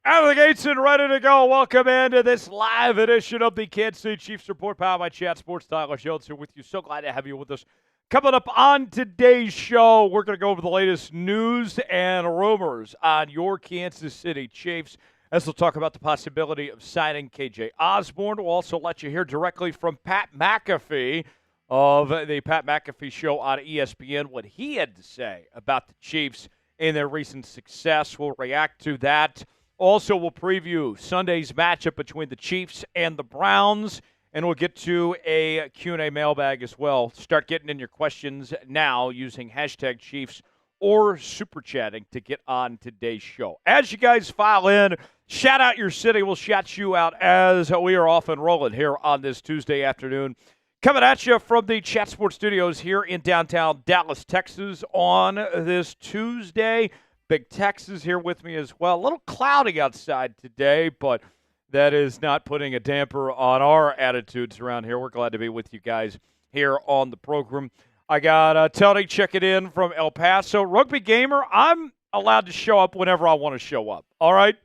Out of the gates and ready to go. Welcome into this live edition of the Kansas City Chiefs Report, powered by Chat Sports. Tyler Jones here with you. So glad to have you with us. Coming up on today's show, we're going to go over the latest news and rumors on your Kansas City Chiefs, as we'll talk about the possibility of signing KJ Osborn. We'll also let you hear directly from Pat McAfee of the Pat McAfee Show on ESPN, what he had to say about the Chiefs and their recent success. We'll react to that. Also, we'll preview Sunday's matchup between the Chiefs and the Browns, and we'll get to a Q&A mailbag as well. Start getting in your questions now using hashtag Chiefs or super chatting to get on today's show. As you guys file in, shout out your city. We'll shout you out as we are off and rolling here on this Tuesday afternoon. Coming at you from the Chat Sports Studios here in downtown Dallas, Texas on this Tuesday. Big Tex is here with me as well. A little cloudy outside today, but that is not putting a damper on our attitudes around here. We're glad to be with you guys here on the program. I got Tony checking in from El Paso. Rugby Gamer, I'm allowed to show up whenever I want to show up, all right?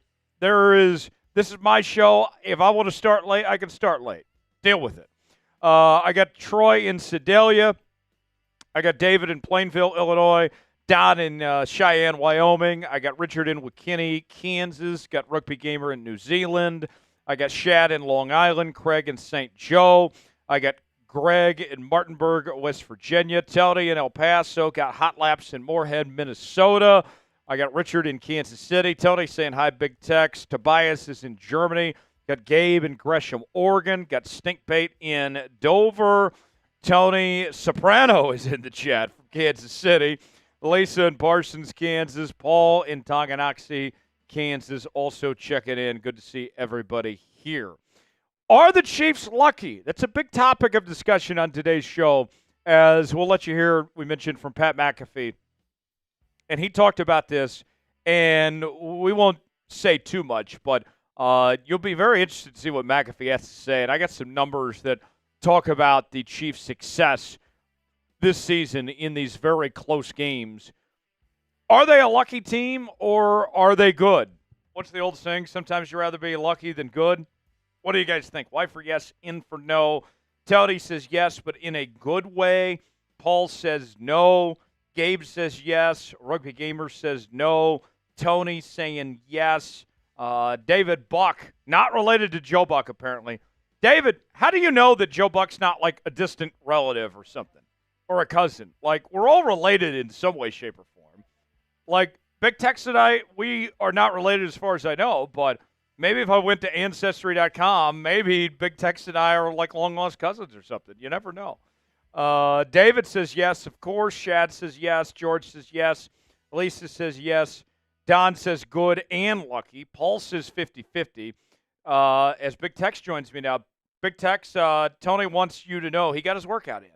This is my show. If I want to start late, I can start late. Deal with it. I got Troy in Sedalia. I got David in Plainville, Illinois. Don in Cheyenne, Wyoming. I got Richard in McKinney, Kansas. Got Rugby Gamer in New Zealand. I got Shad in Long Island. Craig in St. Joe. I got Greg in Martinburg, West Virginia. Tony in El Paso. Got Hot Laps in Moorhead, Minnesota. I got Richard in Kansas City. Tony saying hi, Big Tex. Tobias is in Germany. Got Gabe in Gresham, Oregon. Got Stinkbait in Dover. Tony Soprano is in the chat from Kansas City. Lisa in Parsons, Kansas. Paul in Tonganoxie, Kansas, also checking in. Good to see everybody here. Are the Chiefs lucky? That's a big topic of discussion on today's show, as we'll let you hear, we mentioned from Pat McAfee. And he talked about this, and we won't say too much, but you'll be very interested to see what McAfee has to say. And I got some numbers that talk about the Chiefs' success this season in these very close games. Are they a lucky team or are they good? What's the old saying? Sometimes you'd rather be lucky than good. What do you guys think? Y for yes, in for no. Tony says yes, but in a good way. Paul says no. Gabe says yes. Rugby Gamer says no. Tony saying yes. David Buck, not related to Joe Buck apparently. David, how do you know that Joe Buck's not like a distant relative or something? Or a cousin. Like, we're all related in some way, shape, or form. Like, Big Tex and I, we are not related as far as I know, but maybe if I went to Ancestry.com, maybe Big Tex and I are like long-lost cousins or something. You never know. David says yes, of course. Shad says yes. George says yes. Lisa says yes. Don says good and lucky. Paul says 50-50. As Big Tex joins me now. Big Tex, Tony wants you to know he got his workout in.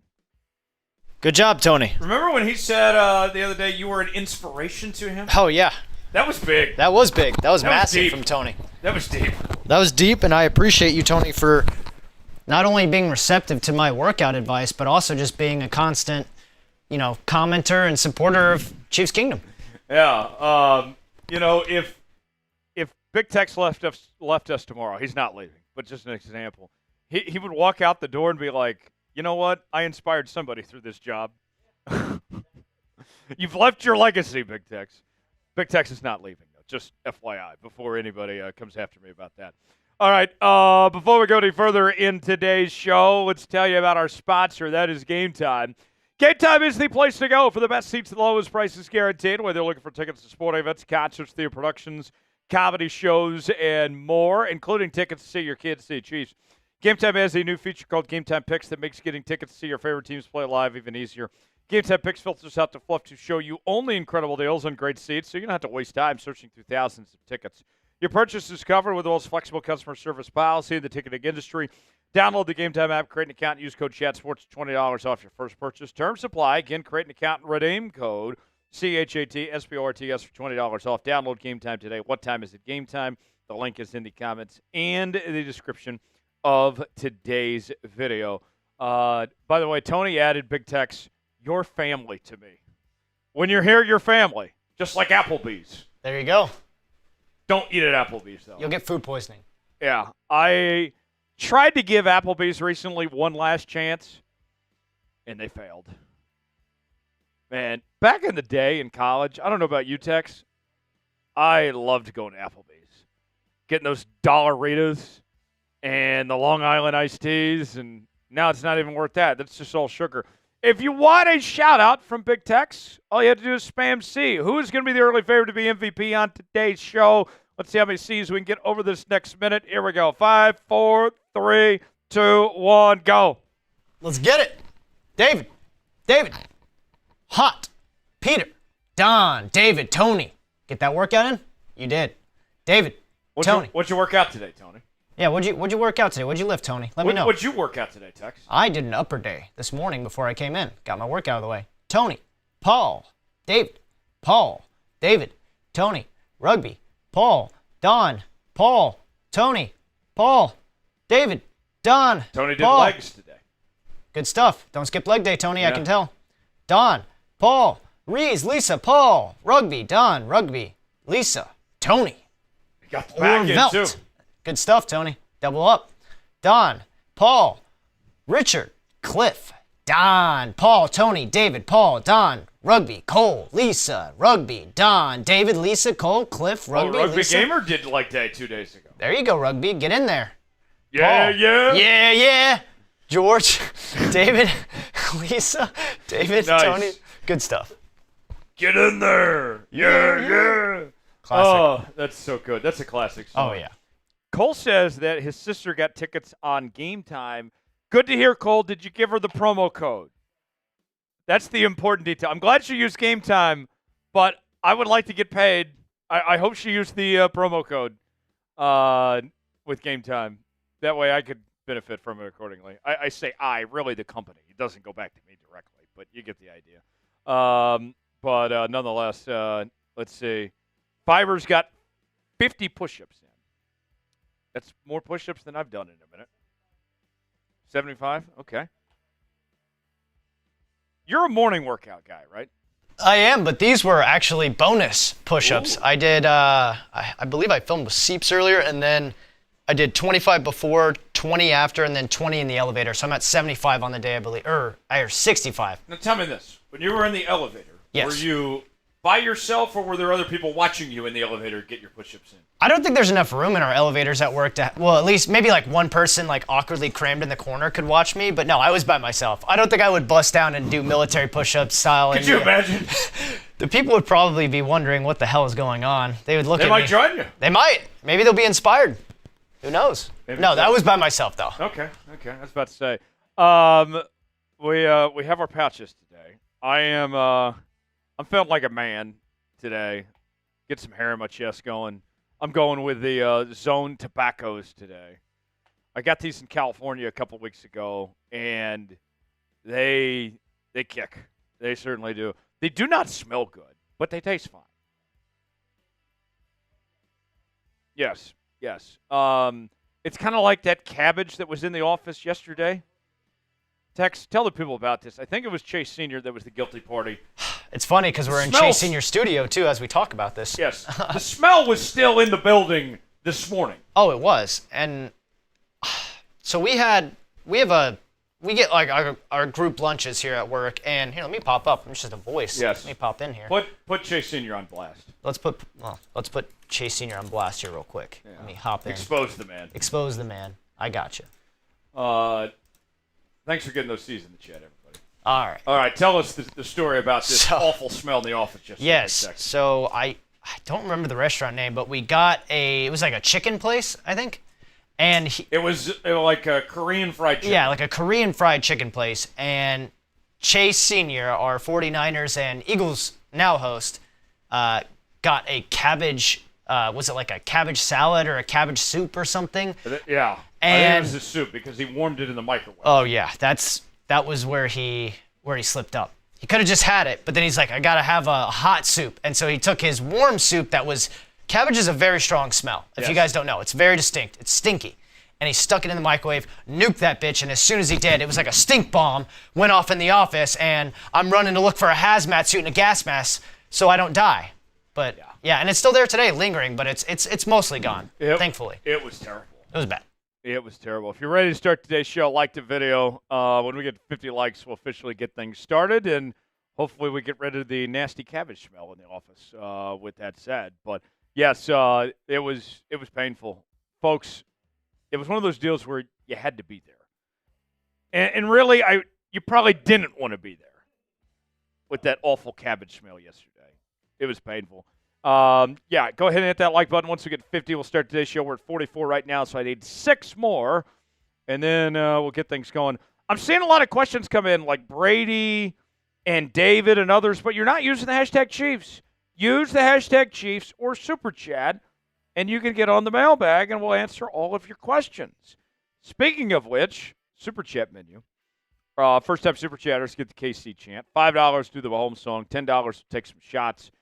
Good job, Tony. Remember when he said the other day you were an inspiration to him? Oh, yeah. That was big. That was big. That was massive deep. from Tony. That was deep. That was deep, and I appreciate you, Tony, for not only being receptive to my workout advice, but also just being a constant, commenter and supporter of Chiefs Kingdom. Yeah. If Big Tex left us tomorrow, he's not leaving, but just an example, he would walk out the door and be like, you know what? I inspired somebody through this job. You've left your legacy, Big Tex. Big Tex is not leaving, though. Just FYI, before anybody comes after me about that. All right, before we go any further in today's show, let's tell you about our sponsor. That is Game Time. Game Time is the place to go for the best seats at the lowest prices guaranteed, whether you're looking for tickets to sporting events, concerts, theater productions, comedy shows, and more, including tickets to see your kids see Chiefs. Game Time has a new feature called Game Time Picks that makes getting tickets to see your favorite teams play live even easier. Game Time Picks filters out the fluff to show you only incredible deals on great seats, so you don't have to waste time searching through thousands of tickets. Your purchase is covered with the most flexible customer service policy in the ticketing industry. Download the Game Time app, create an account, and use code ChatSports for $20 off your first purchase. Terms apply. Again, create an account and redeem code CHATSPORTS for $20 off. Download Game Time today. What time is it? Game Time. The link is in the comments and the description of today's video. By the way, Tony added, Big Tex, your family to me. When you're here, you're family, just like Applebee's. There you go. Don't eat at Applebee's, though. You'll get food poisoning. Yeah. I tried to give Applebee's recently one last chance, and they failed. Man, back in the day in college, I don't know about you, Tex, I loved going to Applebee's. Getting those Dollaritas and the Long Island iced teas, and now it's not even worth that. That's just all sugar. If you want a shout-out from Big Tex, all you have to do is spam C. Who is going to be the early favorite to be MVP on today's show? Let's see how many C's we can get over this next minute. Here we go. 5, 4, 3, 2, 1, go. Let's get it. David. Hot. Peter. Don. David. Tony. Get that workout in? You did. David. Tony. What'd you work out today, Tony? Yeah, what'd you work out today? What'd you lift, Tony? Let me know. What'd you work out today, Tex? I did an upper day this morning before I came in. Got my workout out of the way. Tony, Paul, David, Tony, Rugby, Paul, Don, Paul, Tony, Paul, David, Don, Tony did Paul. legs today. Good stuff. Don't skip leg day, Tony, yeah. I can tell. Don, Paul, Reese, Lisa, Paul, Rugby, Don, Rugby, Lisa, Tony. You got the back in, too. Good stuff, Tony. Double up. Don, Paul, Richard, Cliff, Don, Paul, Tony, David, Paul, Don, Rugby, Cole, Lisa, Rugby, Don, David, Lisa, Cole, Cliff, Rugby, Rugby Lisa. Gamer did leg day 2 days ago. There you go, Rugby. Get in there. Yeah, Paul. yeah. Yeah. George, David, Lisa, David, Nice. Tony. Good stuff. Get in there. Yeah. Classic. Oh, that's so good. That's a classic song. Oh, yeah. Cole says that his sister got tickets on Game Time. Good to hear, Cole. Did you give her the promo code? That's the important detail. I'm glad she used Game Time, but I would like to get paid. I hope she used the promo code with Game Time. That way I could benefit from it accordingly. I say really the company. It doesn't go back to me directly, but you get the idea. But nonetheless, let's see. Fiverr's got 50 push-ups in. That's more push-ups than I've done in a minute. 75? Okay. You're a morning workout guy, right? I am, but these were actually bonus push-ups. Ooh. I did, I believe I filmed with Seeps earlier, and then I did 25 before, 20 after, and then 20 in the elevator. So I'm at 75 on the day, I believe, or 65. Now tell me this. When you were in the elevator, yes. Were you by yourself, or were there other people watching you in the elevator get your push-ups in? I don't think there's enough room in our elevators at work to, well, at least maybe like one person like awkwardly crammed in the corner could watch me, but no, I was by myself. I don't think I would bust down and do military push-ups style. Could you imagine? The people would probably be wondering what the hell is going on. They would look at me. They might join you. They might. Maybe they'll be inspired. Who knows? Maybe No, so. that was by myself though. Okay. I was about to say. We have our pouches today. I'm feeling like a man today. Get some hair in my chest going. I'm going with the Zone Tobaccos today. I got these in California a couple weeks ago, and they kick. They certainly do. They do not smell good, but they taste fine. Yes. It's kind of like that cabbage that was in the office yesterday. Tex, tell the people about this. I think it was Chase Sr. that was the guilty party. It's funny because we're in Chase Senior studio too as we talk about this. Yes. The smell was still in the building this morning. Oh, it was. And so we get like our group lunches here at work, and here, let me pop up. I'm just a voice. Yes. Let me pop in here. Put Chase Sr. on blast. Let's put Chase Senior on blast here real quick. Yeah. Let me hop in. Expose the man. Expose the man. I got you. Thanks for getting those C's in the chat, everybody. All right. Tell us the story about this awful smell in the office yesterday. Yes. So I don't remember the restaurant name, but we got it was like a chicken place, I think. And it was like a Korean fried chicken. Yeah, like a Korean fried chicken place. And Chase Sr., our 49ers and Eagles now host, got a cabbage, was it like a cabbage salad or a cabbage soup or something? Yeah. And I think it was a soup because he warmed it in the microwave. Oh, yeah. That was where he slipped up. He could have just had it, but then he's like, I got to have a hot soup. And so he took his warm soup that was... Cabbage is a very strong smell. If you guys don't know, it's very distinct. It's stinky. And he stuck it in the microwave, nuked that bitch, and as soon as he did, it was like a stink bomb, went off in the office, and I'm running to look for a hazmat suit and a gas mask so I don't die. But yeah, and it's still there today, lingering, but it's mostly gone, thankfully. It was terrible. It was bad. It was terrible. If you're ready to start today's show, like the video. When we get to 50 likes, we'll officially get things started, and hopefully we get rid of the nasty cabbage smell in the office, with that said. But, yes, it was painful. Folks, it was one of those deals where you had to be there. And really, you probably didn't want to be there with that awful cabbage smell yesterday. It was painful. Go ahead and hit that like button. Once we get 50, we'll start today's show. We're at 44 right now, so I need 6 more, and then we'll get things going. I'm seeing a lot of questions come in, like Brady and David and others, but you're not using the hashtag Chiefs. Use the hashtag Chiefs or Super Chat, and you can get on the mailbag, and we'll answer all of your questions. Speaking of which, Super Chat menu. First-time Super Chatters get the KC chant. $5 do the Mahomes song. $10 take some shots.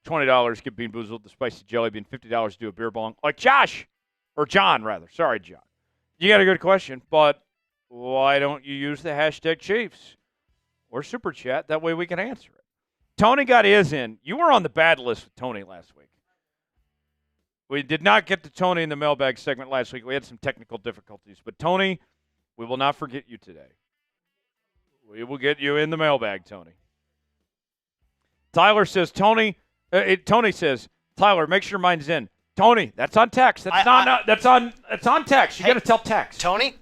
$20 get Bean Boozled, the Spicy Jelly Bean. $50 do a beer bong. Like Josh, or John, rather. Sorry, John. You got a good question, but why don't you use the hashtag Chiefs or Super Chat? That way we can answer it. Tony got his in. You were on the bad list with Tony last week. We did not get to Tony in the mailbag segment last week. We had some technical difficulties. But, Tony, we will not forget you today. We will get you in the mailbag, Tony. Tyler says, Tony says, Tyler, make sure mine's in. Tony, that's on text. That's on text. You got to tell text. Tony,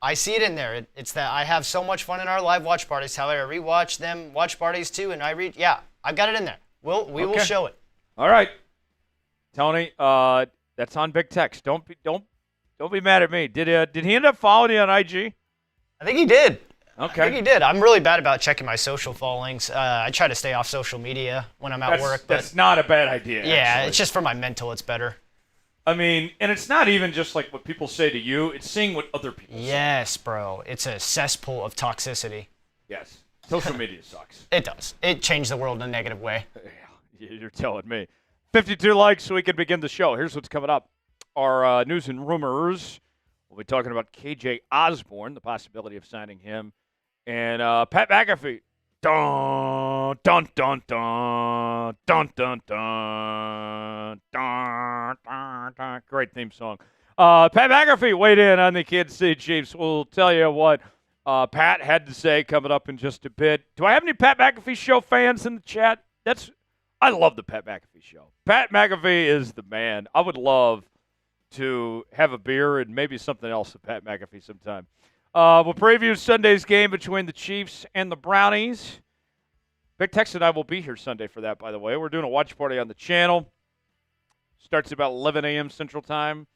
I see it in there. It's that I have so much fun in our live watch parties. Tyler, I rewatch them watch parties too, and I read. Yeah, I've got it in there. We will show it. All right, Tony. That's on big text. Don't be mad at me. Did he end up following you on IG? I think he did. Okay. I think he did. I'm really bad about checking my social followings. I try to stay off social media when I'm at work. That's not a bad idea. Yeah, actually. It's just for my mental. It's better. I mean, and it's not even just like what people say to you. It's seeing what other people say. Yes, bro. It's a cesspool of toxicity. Yes. Social media sucks. It does. It changed the world in a negative way. Yeah, you're telling me. 52 likes so we can begin the show. Here's what's coming up. Our news and rumors. We'll be talking about KJ Osborn, the possibility of signing him. And Pat McAfee. Dun, dun, dun, dun, dun, dun, dun, dun, dun, dun. Great theme song. Pat McAfee weighed in on the Kansas City Chiefs. We'll tell you what Pat had to say coming up in just a bit. Do I have any Pat McAfee show fans in the chat? I love the Pat McAfee show. Pat McAfee is the man. I would love to have a beer and maybe something else with Pat McAfee sometime. We'll preview Sunday's game between the Chiefs and the Brownies. Big Tex and I will be here Sunday for that, by the way. We're doing a watch party on the channel. Starts about 11 a.m. Central Time,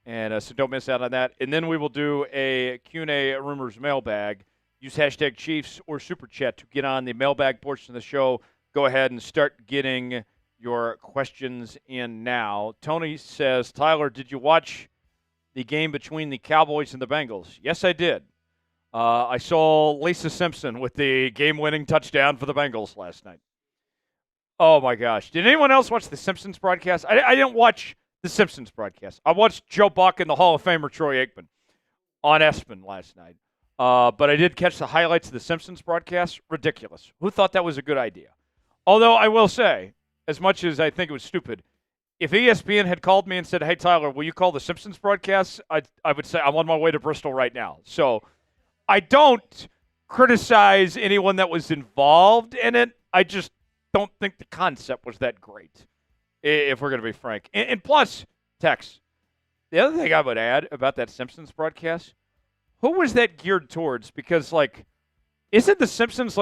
and so don't miss out on that. And then we will do a Q&A Rumors mailbag. Use hashtag Chiefs or Super Chat to get on the mailbag portion of the show. Go ahead and start getting your questions in now. Tony says, Tyler, did you watch the game between the Cowboys and the Bengals? Yes, I did. I saw Lisa Simpson with the game-winning touchdown for the Bengals last night. Oh, my gosh. Did anyone else watch the Simpsons broadcast? I didn't watch the Simpsons broadcast. I watched Joe Buck and the Hall of Famer Troy Aikman on ESPN last night. But I did catch the highlights of the Simpsons broadcast. Ridiculous. Who thought that was a good idea? Although I will say, as much as I think it was stupid, if ESPN had called me and said, hey, Tyler, will you call the Simpsons broadcast? I would say I'm on my way to Bristol right now. So I don't criticize anyone that was involved in it. I just don't think the concept was that great, if we're going to be frank. And plus, Tex, the other thing I would add about that Simpsons broadcast, who was that geared towards? Because, isn't the Simpsons,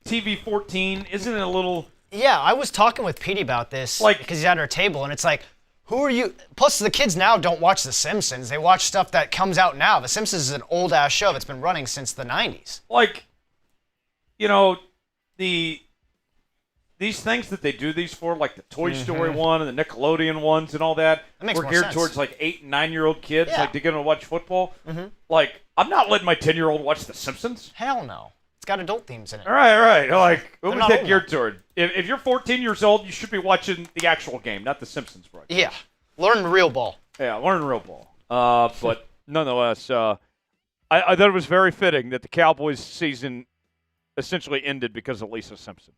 TV 14? Isn't it a little... Yeah, I was talking with Petey about this because he's at our table, and it's like, who are you? Plus, the kids now don't watch The Simpsons. They watch stuff that comes out now. The Simpsons is an old-ass show that's been running since the 90s. These things that they do these for, like the Toy Story one and the Nickelodeon ones and all that, makes were more geared sense. towards 8 and 9-year-old kids, Yeah. to get them to watch football. I'm not letting my 10-year-old watch The Simpsons. Hell no. It's got adult themes in it. All right. Who was not that old geared toward? If you're 14 years old, you should be watching the actual game, not the Simpsons broadcast. Yeah. Learn real ball. Yeah, learn real ball. But nonetheless, I thought it was very fitting that the Cowboys season essentially ended because of Lisa Simpson.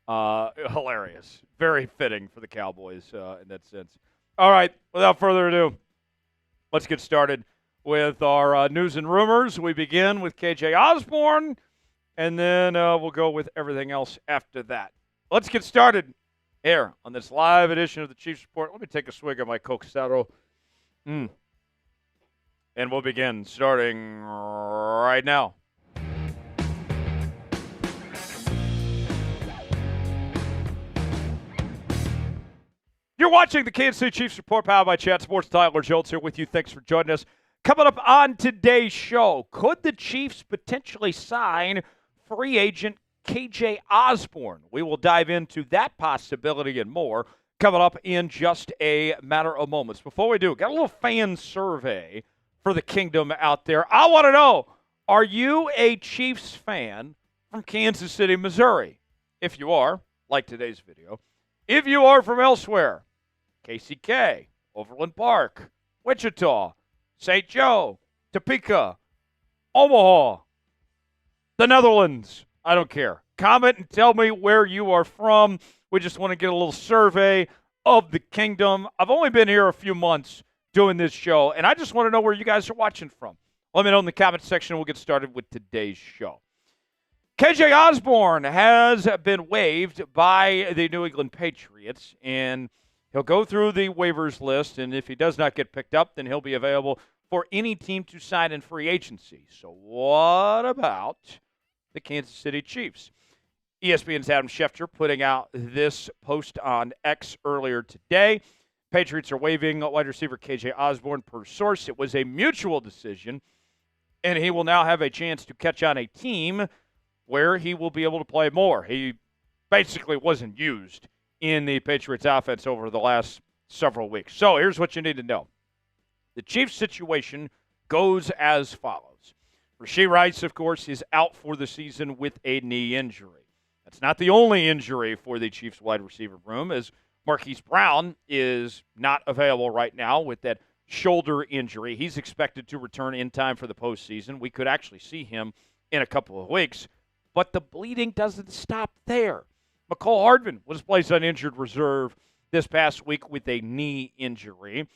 Hilarious. Very fitting for the Cowboys in that sense. All right, without further ado, let's get started with our news and rumors. We begin with KJ Osborn, and then we'll go with everything else after that. Let's get started here on this live edition of the Chiefs Report. Let me take a swig of my Coke Zero. And we'll begin starting right now. You're watching the Kansas City Chiefs Report, powered by Chat Sports. Tyler Jones here with you. Thanks for joining us. Coming up on today's show, could the Chiefs potentially sign free agent KJ Osborn? We will dive into that possibility and more coming up in just a matter of moments. Before we do, got a little fan survey for the kingdom out there. I want to know, are you a Chiefs fan from Kansas City, Missouri? If you are, like today's video. If you are from elsewhere, KCK, Overland Park, Wichita, St. Joe, Topeka, Omaha, the Netherlands. I don't care. Comment and tell me where you are from. We just want to get a little survey of the kingdom. I've only been here a few months doing this show, and I just want to know where you guys are watching from. Let me know in the comment section. We'll get started with today's show. KJ Osborn has been waived by the New England Patriots, and he'll go through the waivers list, and if he does not get picked up, then he'll be available for any team to sign in free agency. So what about the Kansas City Chiefs? ESPN's Adam Schefter putting out this post on X earlier today. Patriots are waiving wide receiver KJ Osborn per source. It was a mutual decision, and he will now have a chance to catch on a team where he will be able to play more. He basically wasn't used in the Patriots offense over the last several weeks. So here's what you need to know. The Chiefs situation goes as follows. Rashee Rice, of course, is out for the season with a knee injury. That's not the only injury for the Chiefs wide receiver room, as Marquise Brown is not available right now with that shoulder injury. He's expected to return in time for the postseason. We could actually see him in a couple of weeks. But the bleeding doesn't stop there. McCole Hardman was placed on injured reserve this past week with a knee injury.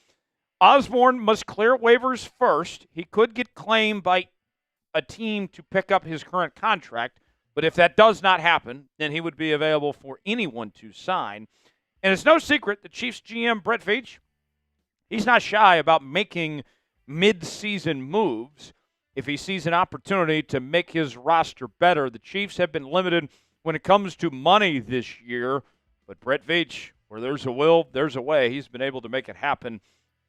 Osborn must clear waivers first. He could get claimed by a team to pick up his current contract, but if that does not happen, then he would be available for anyone to sign. And it's no secret the Chiefs GM, Brett Veach, he's not shy about making mid-season moves if he sees an opportunity to make his roster better. The Chiefs have been limited when it comes to money this year, but Brett Veach, where there's a will, there's a way. He's been able to make it happen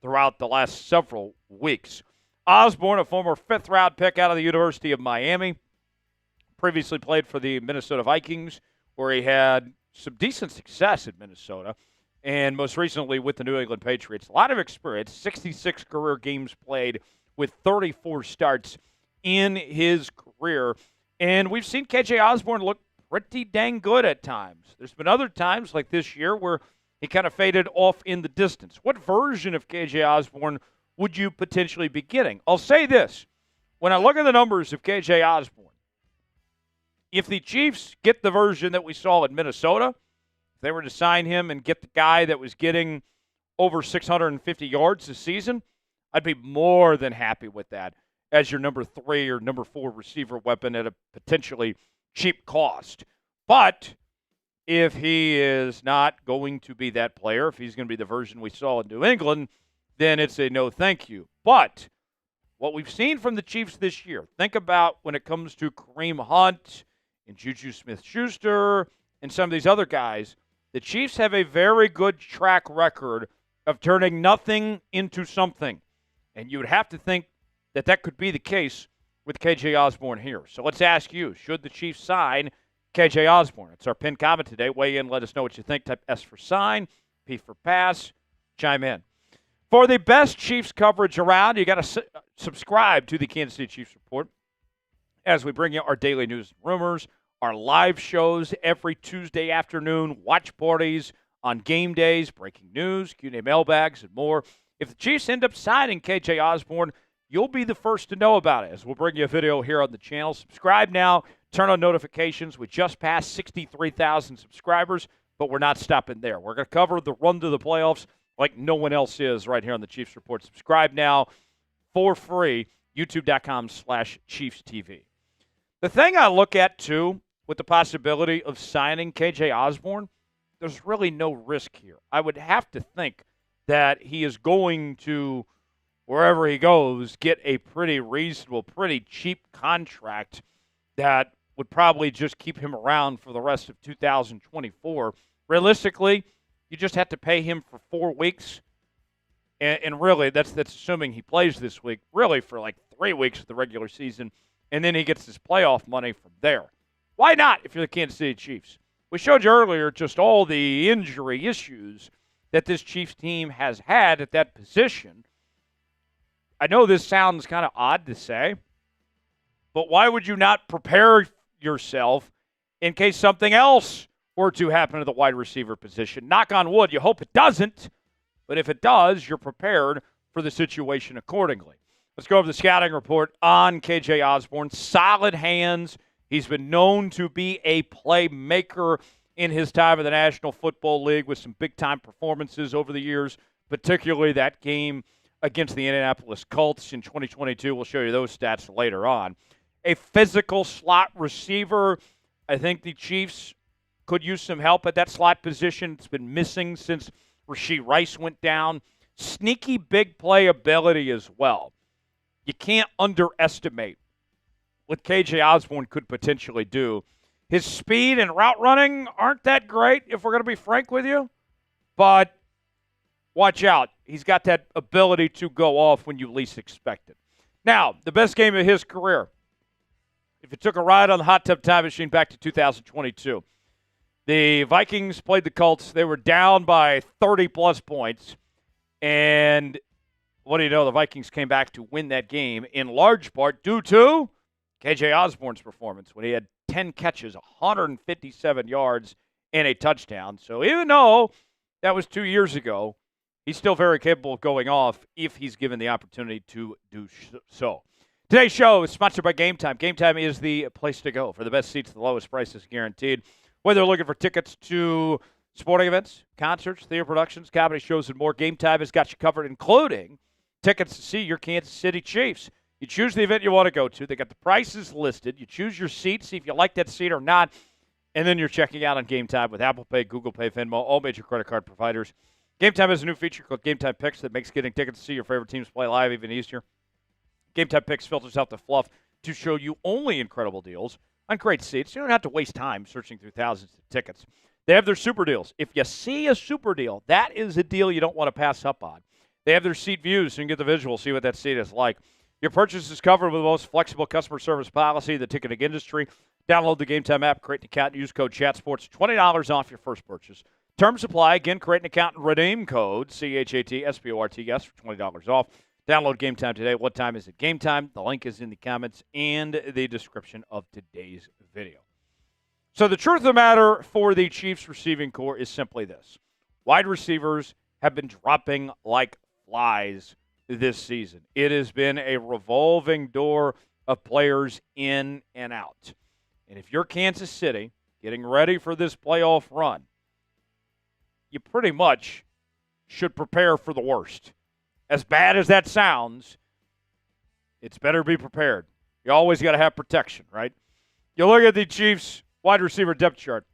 throughout the last several weeks. Osborn, a former fifth-round pick out of the University of Miami, previously played for the Minnesota Vikings, where he had some decent success in Minnesota, and most recently with the New England Patriots. A lot of experience, 66 career games played with 34 starts in his career. And we've seen KJ Osborn look pretty dang good at times. There's been other times, like this year, where he kind of faded off in the distance. What version of KJ Osborn would you potentially be getting? I'll say this. When I look at the numbers of KJ Osborn, if the Chiefs get the version that we saw in Minnesota, if they were to sign him and get the guy that was getting over 650 yards this season, I'd be more than happy with that as your number 3 or number 4 receiver weapon at a potentially cheap cost. But if he is not going to be that player, if he's going to be the version we saw in New England, then it's a no thank you. But what we've seen from the Chiefs this year, think about when it comes to Kareem Hunt and Juju Smith-Schuster and some of these other guys, the Chiefs have a very good track record of turning nothing into something. And you would have to think that that could be the case with KJ Osborn here. So let's ask you, should the Chiefs sign KJ Osborn? It's our pinned comment today. Weigh in, let us know what you think. Type S for sign, P for pass, chime in. For the best Chiefs coverage around, you got to subscribe to the Kansas City Chiefs Report as we bring you our daily news and rumors, our live shows every Tuesday afternoon, watch parties on game days, breaking news, Q&A mailbags, and more. If the Chiefs end up signing KJ Osborn, you'll be the first to know about it, as we'll bring you a video here on the channel. Subscribe now. Turn on notifications. We just passed 63,000 subscribers, but we're not stopping there. We're going to cover the run to the playoffs like no one else is right here on the Chiefs Report. Subscribe now for free, youtube.com/ChiefsTV. The thing I look at, too, with the possibility of signing KJ Osborn, there's really no risk here. I would have to think that he is going to, wherever he goes, get a pretty reasonable, pretty cheap contract that would probably just keep him around for the rest of 2024. Realistically, you just have to pay him for 4 weeks. And really, that's assuming he plays this week, really for like 3 weeks of the regular season, and then he gets his playoff money from there. Why not if you're the Kansas City Chiefs? We showed you earlier just all the injury issues that this Chiefs team has had at that position. I know this sounds kind of odd to say, but why would you not prepare yourself in case something else were to happen to the wide receiver position? Knock on wood, you hope it doesn't, but if it does, you're prepared for the situation accordingly. Let's go over the scouting report on KJ Osborn. Solid hands. He's been known to be a playmaker in his time in the National Football League with some big-time performances over the years, particularly that game against the Indianapolis Colts in 2022. We'll show you those stats later on. A physical slot receiver. I think the Chiefs could use some help at that slot position. It's been missing since Rashee Rice went down. Sneaky big play ability as well. You can't underestimate what KJ Osborn could potentially do. His speed and route running aren't that great, if we're going to be frank with you. But watch out. He's got that ability to go off when you least expect it. Now, the best game of his career. If you took a ride on the hot tub time machine back to 2022, the Vikings played the Colts. They were down by 30-plus points. And what do you know? The Vikings came back to win that game in large part due to KJ Osborn's performance when he had 10 catches, 157 yards, and a touchdown. So even though that was 2 years ago, he's still very capable of going off if he's given the opportunity to do so. Today's show is sponsored by Game Time. Game Time is the place to go for the best seats at the lowest prices guaranteed. Whether you're looking for tickets to sporting events, concerts, theater productions, comedy shows, and more, Game Time has got you covered, including tickets to see your Kansas City Chiefs. You choose the event you want to go to. They got the prices listed. You choose your seat, see if you like that seat or not, and then you're checking out on Game Time with Apple Pay, Google Pay, Venmo, all major credit card providers. Game Time has a new feature called Game Time Picks that makes getting tickets to see your favorite teams play live even easier. Game Time Picks filters out the fluff to show you only incredible deals on great seats. You don't have to waste time searching through thousands of tickets. They have their super deals. If you see a super deal, that is a deal you don't want to pass up on. They have their seat views so you can get the visual, see what that seat is like. Your purchase is covered with the most flexible customer service policy in the ticketing industry. Download the Game Time app, create an account, and use code ChatSports. $20 off your first purchase. Terms apply. Again, create an account and redeem code CHATSPORTS for $20 off. Download Game Time today. What time is it? Game Time. The link is in the comments and the description of today's video. So the truth of the matter for the Chiefs receiving corps is simply this. Wide receivers have been dropping like flies this season. It has been a revolving door of players in and out. And if you're Kansas City getting ready for this playoff run, you pretty much should prepare for the worst. As bad as that sounds, it's better be prepared. You always got to have protection, right? You look at the Chiefs wide receiver depth chart,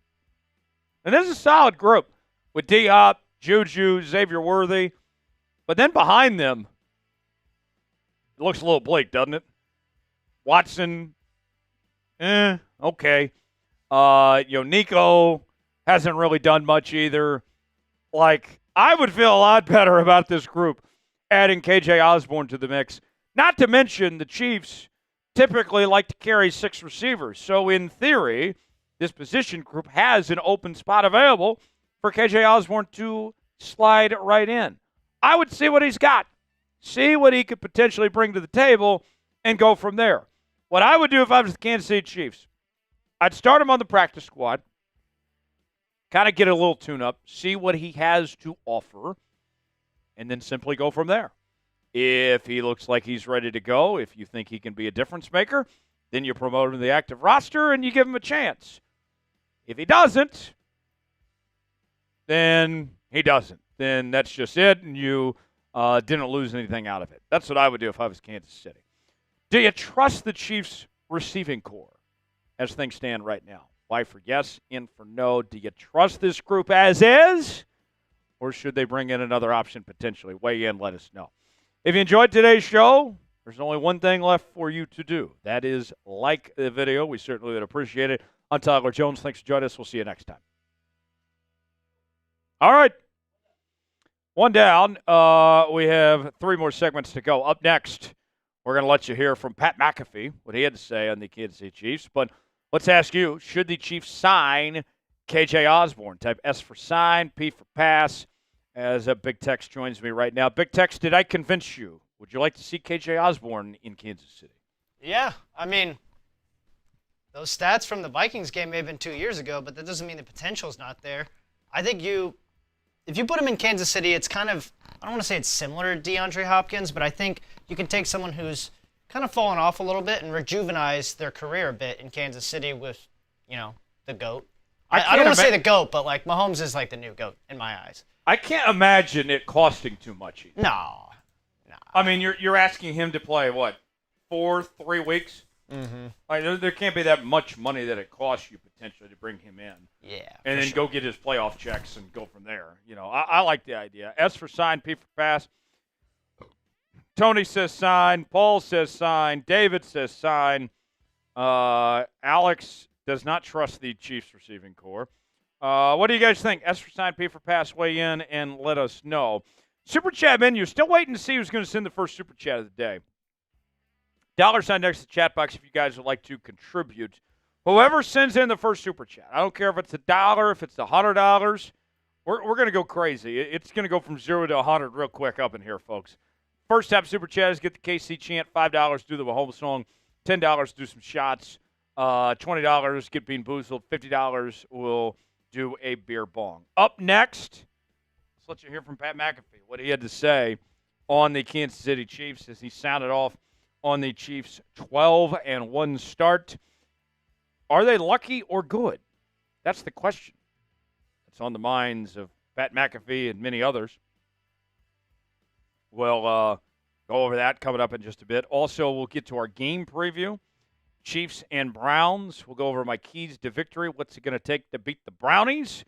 and this is a solid group with D-Hop, Juju, Xavier Worthy. But then behind them, it looks a little bleak, doesn't it? Watson, okay. Nico hasn't really done much either. Like, I would feel a lot better about this group adding KJ Osborn to the mix. Not to mention the Chiefs typically like to carry 6 receivers. So in theory, this position group has an open spot available for KJ Osborn to slide right in. I would see what he's got, see what he could potentially bring to the table, and go from there. What I would do if I was the Kansas City Chiefs, I'd start him on the practice squad, kind of get a little tune-up, see what he has to offer, and then simply go from there. If he looks like he's ready to go, if you think he can be a difference maker, then you promote him to the active roster and you give him a chance. If he doesn't, then he doesn't. Then that's just it, and you didn't lose anything out of it. That's what I would do if I was Kansas City. Do you trust the Chiefs' receiving core as things stand right now? Y for yes, in for no. Do you trust this group as is, or should they bring in another option potentially? Weigh in, let us know. If you enjoyed today's show, there's only one thing left for you to do. That is like the video. We certainly would appreciate it. I'm Tyler Jones. Thanks for joining us. We'll see you next time. All right. One down. We have 3 more segments to go. Up next, we're going to let you hear from Pat McAfee, what he had to say on the Kansas City Chiefs. But let's ask you, should the Chiefs sign KJ Osborn? Type S for sign, P for pass, as a Big Tex joins me right now. Big Tex, did I convince you? Would you like to see KJ Osborn in Kansas City? Yeah, I mean, those stats from the Vikings game may have been 2 years ago, but that doesn't mean the potential's not there. I think if you put him in Kansas City, it's kind of, I don't want to say it's similar to DeAndre Hopkins, but I think you can take someone who's kind of fallen off a little bit and rejuvenize their career a bit in Kansas City with, the GOAT. I don't want to say the GOAT, but like Mahomes is like the new GOAT in my eyes. I can't imagine it costing too much either. No. I mean, you're asking him to play, 3 weeks? Mm-hmm. There can't be that much money that it costs you potentially to bring him in. Yeah. And then go get his playoff checks and go from there. I like the idea. S for sign, P for pass. Tony says sign. Paul says sign. David says sign. Alex does not trust the Chiefs receiving core. What do you guys think? S for sign, P for pass. Weigh in and let us know. Super Chat menu. Still waiting to see who's going to send the first Super Chat of the day. $sign next to the chat box if you guys would like to contribute. Whoever sends in the first Super Chat, I don't care if it's $1, if it's $100, we're going to go crazy. It's going to go from 0 to 100 real quick up in here, folks. First tap Super Chat is get the KC chant. $5, do the Mahomes song. $10, do some shots. $20, get Bean Boozled. $50 will do a beer bong. Up next, let's let you hear from Pat McAfee, what he had to say on the Kansas City Chiefs as he sounded off on the Chiefs' 12-1 start. Are they lucky or good? That's the question. It's on the minds of Pat McAfee and many others. We'll go over that coming up in just a bit. Also, we'll get to our game preview. Chiefs and Browns. We'll go over my keys to victory. What's it going to take to beat the Brownies?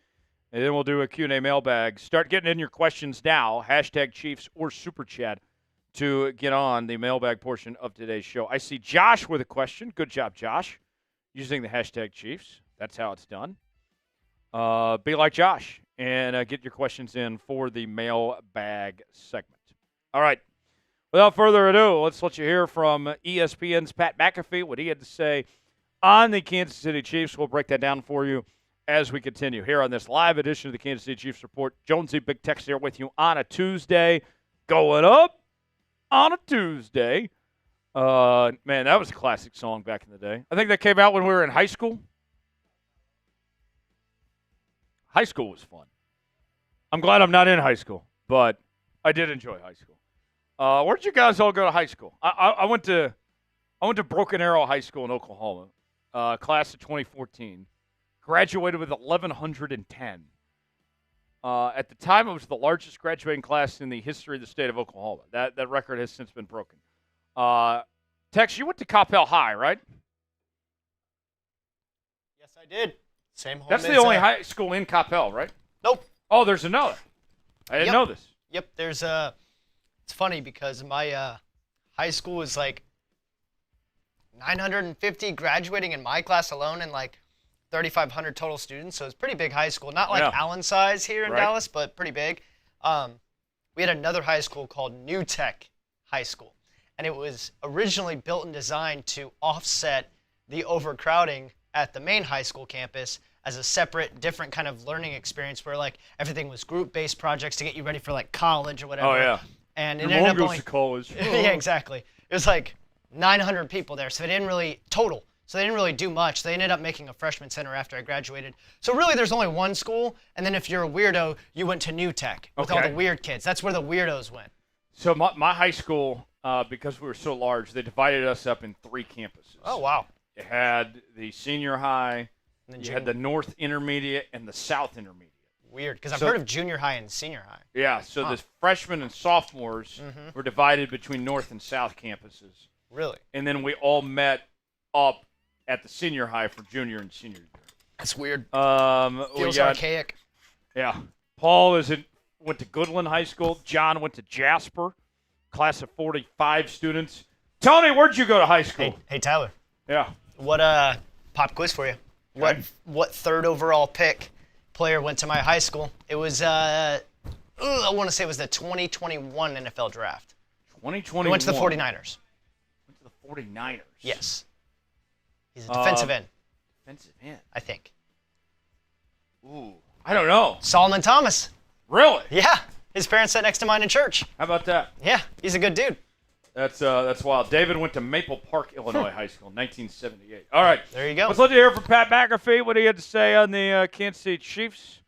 And then we'll do a Q&A mailbag. Start getting in your questions now. Hashtag Chiefs or Super Chat to get on the mailbag portion of today's show. I see Josh with a question. Good job, Josh. Using the hashtag Chiefs. That's how it's done. Be like Josh and get your questions in for the mailbag segment. All right. Without further ado, let's let you hear from ESPN's Pat McAfee, what he had to say on the Kansas City Chiefs. We'll break that down for you as we continue here on this live edition of the Kansas City Chiefs Report. Jonesy, Big Tex here with you on a Tuesday. Going up on a Tuesday. Man, that was a classic song back in the day. I think that came out when we were in high school. High school was fun. I'm glad I'm not in high school, but I did enjoy high school. Where did you guys all go to high school? I went to Broken Arrow High School in Oklahoma, class of 2014. Graduated with 1,110. At the time, it was the largest graduating class in the history of the state of Oklahoma. That record has since been broken. Tex, you went to Coppell High, right? Yes, I did. Same home. That's the only high school in Coppell, right? Nope. Oh, there's another. I didn't know this. Yep, there's a. It's funny because my high school was like 950 graduating in my class alone, and like 3,500 total students. So it's pretty big high school. Not like Allen size here in Dallas, but pretty big. We had another high school called New Tech High School, and it was originally built and designed to offset the overcrowding at the main high school campus as a separate, different kind of learning experience where like everything was group-based projects to get you ready for like college or whatever. Oh yeah. And Your mom goes to college. Yeah, exactly. It was like 900 people there, so they didn't really total. So they didn't really do much. They ended up making a freshman center after I graduated. So really, there's only one school, and then if you're a weirdo, you went to New Tech with all the weird kids. That's where the weirdos went. So my high school because we were so large, they divided us up in 3 campuses. Oh, wow. You had the senior high, And you had the North Intermediate, and the South Intermediate. Weird, because I've heard of junior high and senior high. Yeah, so the freshmen and sophomores were divided between North and South campuses. Really? And then we all met up at the senior high for junior and senior year. That's weird. Feels archaic. Yeah. Paul went to Goodland High School. John went to Jasper. Class of 45 students. Tony, where'd you go to high school? Hey Tyler. Yeah. What pop quiz for you? Okay. What third overall pick player went to my high school? It was I want to say it was the 2021 NFL draft. 2021. He went to the 49ers. Went to the 49ers. Yes. He's a defensive end. Defensive end. I think. Ooh. I don't know. Solomon Thomas. Really? Yeah. His parents sat next to mine in church. How about that? Yeah, he's a good dude. That's wild. David went to Maple Park, Illinois High School, 1978. All right. There you go. Let's let you hear from Pat McAfee, what he had to say on the Kansas City Chiefs.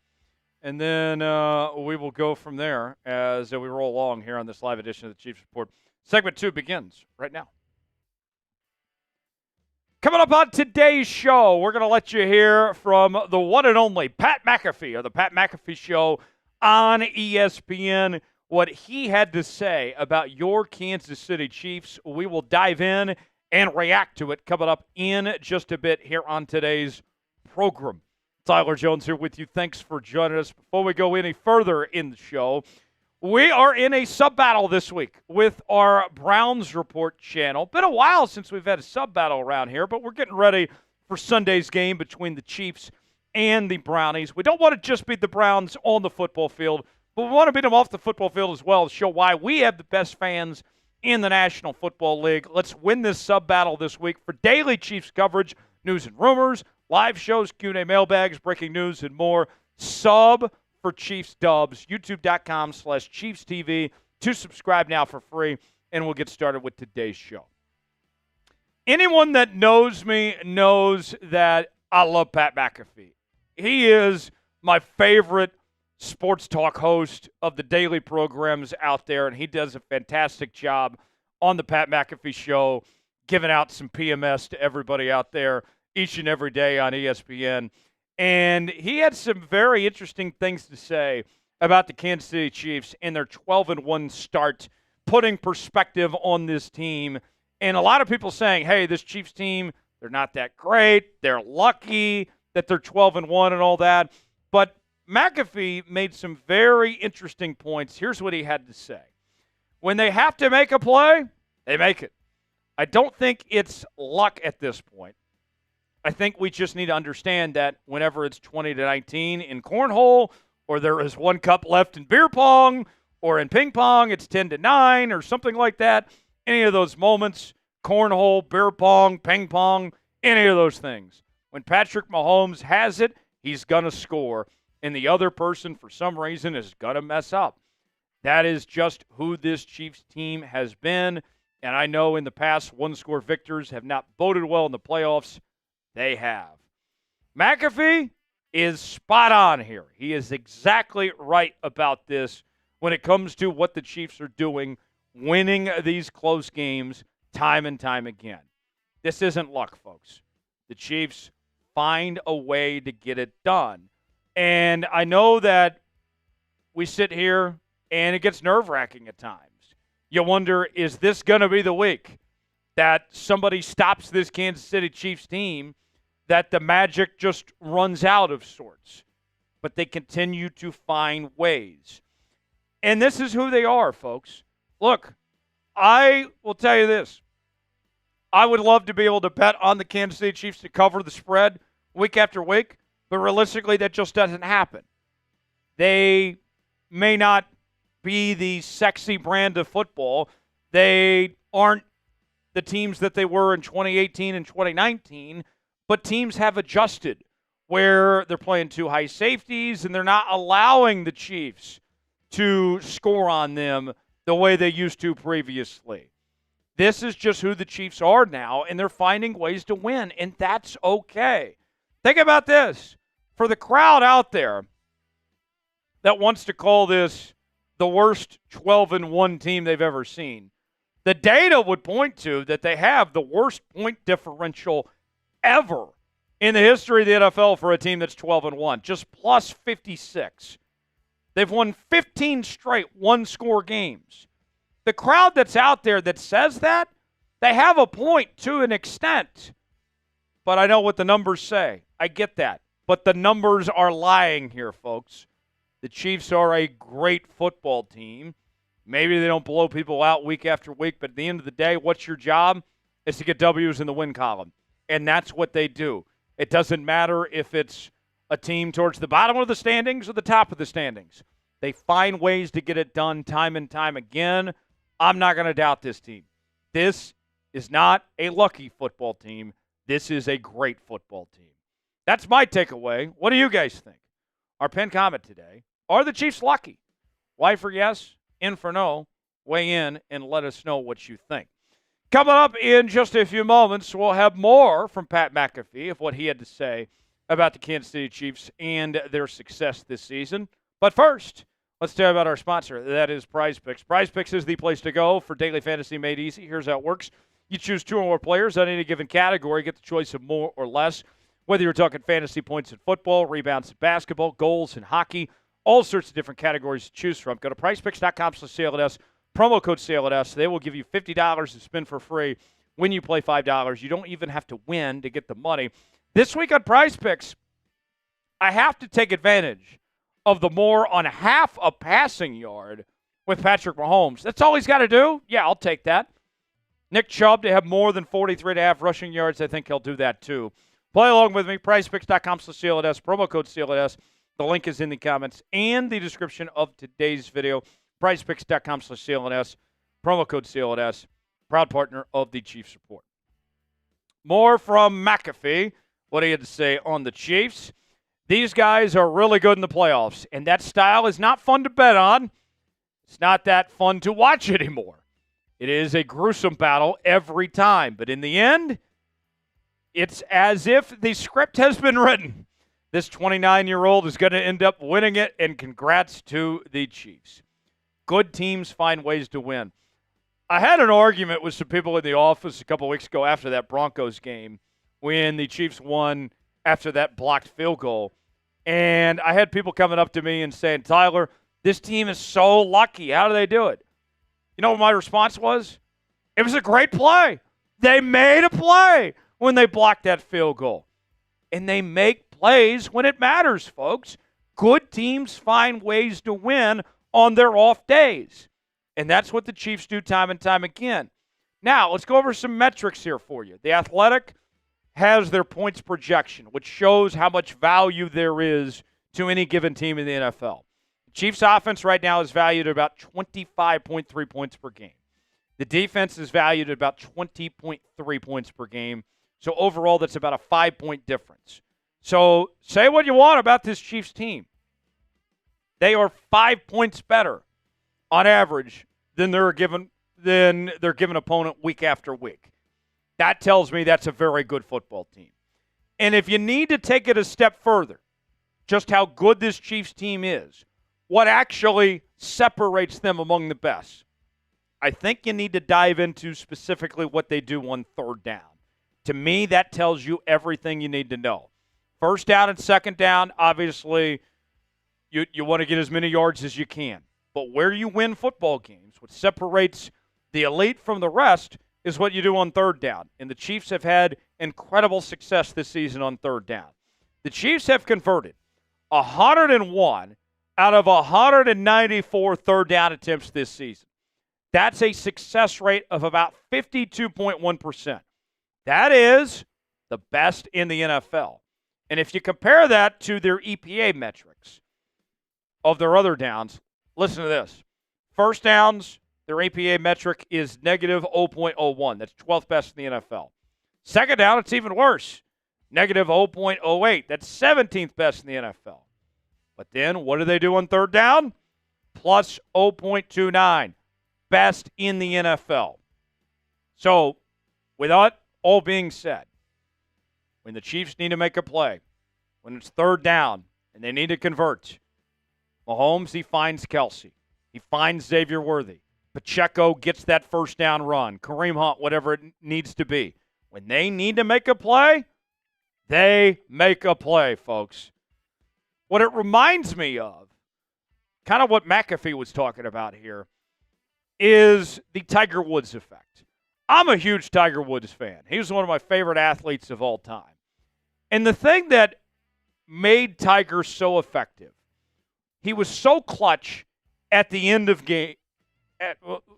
And then we will go from there as we roll along here on this live edition of the Chiefs Report. Segment 2 begins right now. Coming up on today's show, we're going to let you hear from the one and only Pat McAfee of the Pat McAfee Show on ESPN. What he had to say about your Kansas City Chiefs. We will dive in and react to it coming up in just a bit here on today's program. Tyler Jones here with you. Thanks for joining us. Before we go any further in the show, we are in a sub-battle this week with our Browns Report channel. Been a while since we've had a sub-battle around here, but we're getting ready for Sunday's game between the Chiefs and the Brownies. We don't want to just beat the Browns on the football field, but we want to beat them off the football field as well to show why we have the best fans in the National Football League. Let's win this sub-battle this week for daily Chiefs coverage, news and rumors, live shows, Q&A mailbags, breaking news, and more. Sub for Chiefs Dubs, youtube.com/Chiefs TV to subscribe now for free, and we'll get started with today's show. Anyone that knows me knows that I love Pat McAfee. He is my favorite sports talk host of the daily programs out there, and he does a fantastic job on the Pat McAfee Show, giving out some PMS to everybody out there each and every day on ESPN. And he had some very interesting things to say about the Kansas City Chiefs and their 12-1 start, putting perspective on this team. And a lot of people saying, hey, this Chiefs team, they're not that great. They're lucky that they're 12-1 and all that. But McAfee made some very interesting points. Here's what he had to say. When they have to make a play, they make it. I don't think it's luck at this point. I think we just need to understand that whenever it's 20-19 in cornhole, or there is 1 cup left in beer pong, or in ping pong, it's 10-9 or something like that. Any of those moments, cornhole, beer pong, ping pong, any of those things. When Patrick Mahomes has it, he's going to score. And the other person, for some reason, is going to mess up. That is just who this Chiefs team has been. And I know in the past, one-score victors have not boded well in the playoffs. They have. McAfee is spot on here. He is exactly right about this when it comes to what the Chiefs are doing, winning these close games time and time again. This isn't luck, folks. The Chiefs find a way to get it done. And I know that we sit here and it gets nerve-wracking at times. You wonder, is this going to be the week that somebody stops this Kansas City Chiefs team, that the magic just runs out of sorts? But they continue to find ways. And this is who they are, folks. Look, I will tell you this. I would love to be able to bet on the Kansas City Chiefs to cover the spread week after week, but realistically, that just doesn't happen. They may not be the sexy brand of football. They aren't the teams that they were in 2018 and 2019, but teams have adjusted where they're playing 2 high safeties and they're not allowing the Chiefs to score on them the way they used to previously. This is just who the Chiefs are now, and they're finding ways to win, and that's okay. Think about this. For the crowd out there that wants to call this the worst 12-1 team they've ever seen, The data would point to that they have the worst point differential ever in the history of the NFL for a team that's 12-1, just plus 56. They've won 15 straight one-score games. The crowd that's out there that says that, they have a point to an extent. But I know what the numbers say. I get that. But the numbers are lying here, folks. The Chiefs are a great football team. Maybe they don't blow people out week after week, but at the end of the day, what's your job? Is to get W's in the win column. And that's what they do. It doesn't matter if it's a team towards the bottom of the standings or the top of the standings. They find ways to get it done time and time again. I'm not going to doubt this team. This is not a lucky football team. This is a great football team. That's my takeaway. What do you guys think? Our pinned comment today, are the Chiefs lucky? Y for yes, in for no. Weigh in and let us know what you think. Coming up in just a few moments, we'll have more from Pat McAfee of what he had to say about the Kansas City Chiefs and their success this season. But first, let's talk about our sponsor. That is Prize Picks. Prize Picks is the place to go for daily fantasy made easy. Here's how it works. You choose 2 or more players on any given category, get the choice of more or less. Whether you're talking fantasy points in football, rebounds in basketball, goals in hockey, all sorts of different categories to choose from. Go to PrizePicks.com/SaleAtS. Promo code SaleAtS. They will give you $50 to spin for free when you play $5. You don't even have to win to get the money. This week on Prize Picks, I have to take advantage of the more on half a passing yard with Patrick Mahomes. That's all he's got to do? Yeah, I'll take that. Nick Chubb to have more than 43.5 rushing yards. I think he'll do that too. Play along with me. PrizePicks.com/SaleAtS. Promo code SaleAtS. The link is in the comments and the description of today's video. PrizePicks.com/SaleAtS. Promo code SaleAtS. Proud partner of the Chiefs Report. More from McAfee. What he had to say on the Chiefs. These guys are really good in the playoffs, and that style is not fun to bet on. It's not that fun to watch anymore. It is a gruesome battle every time, but in the end, it's as if the script has been written. This 29-year-old is going to end up winning it, and congrats to the Chiefs. Good teams find ways to win. I had an argument with some people in the office a couple weeks ago after that Broncos game when the Chiefs won after that blocked field goal. And I had people coming up to me and saying, Tyler, this team is so lucky. How do they do it? You know what my response was? It was a great play. They made a play when they blocked that field goal. And they make plays when it matters, folks. Good teams find ways to win on their off days. And that's what the Chiefs do time and time again. Now, let's go over some metrics here for you. The Athletic has their points projection, which shows how much value there is to any given team in the NFL. The Chiefs' offense right now is valued at about 25.3 points per game. The defense is valued at about 20.3 points per game. So overall, that's about a 5-point difference. So say what you want about this Chiefs team. They are 5 points better on average than their given opponent week after week. That tells me that's a very good football team. And if you need to take it a step further, just how good this Chiefs team is, what actually separates them among the best, I think you need to dive into specifically what they do on third down. To me, that tells you everything you need to know. First down and second down, obviously, you want to get as many yards as you can. But where you win football games, what separates the elite from the rest is what you do on third down. And the Chiefs have had incredible success this season on third down. The Chiefs have converted 101 out of 194 third down attempts this season. That's a success rate of about 52.1%. That is the best in the NFL. And if you compare that to their EPA metrics of their other downs, listen to this. First downs, their EPA metric is negative 0.01. That's 12th best in the NFL. Second down, it's even worse. Negative 0.08. That's 17th best in the NFL. But then what do they do on third down? Plus 0.29. Best in the NFL. So, with that all being said, when the Chiefs need to make a play, when it's third down and they need to convert, Mahomes, he finds Kelsey. He finds Xavier Worthy. Pacheco gets that first down run, Kareem Hunt, whatever it needs to be. When they need to make a play, they make a play, folks. What it reminds me of, kind of what McAfee was talking about here, is the Tiger Woods effect. I'm a huge Tiger Woods fan. He was one of my favorite athletes of all time. And the thing that made Tiger so effective, he was so clutch at the end of game.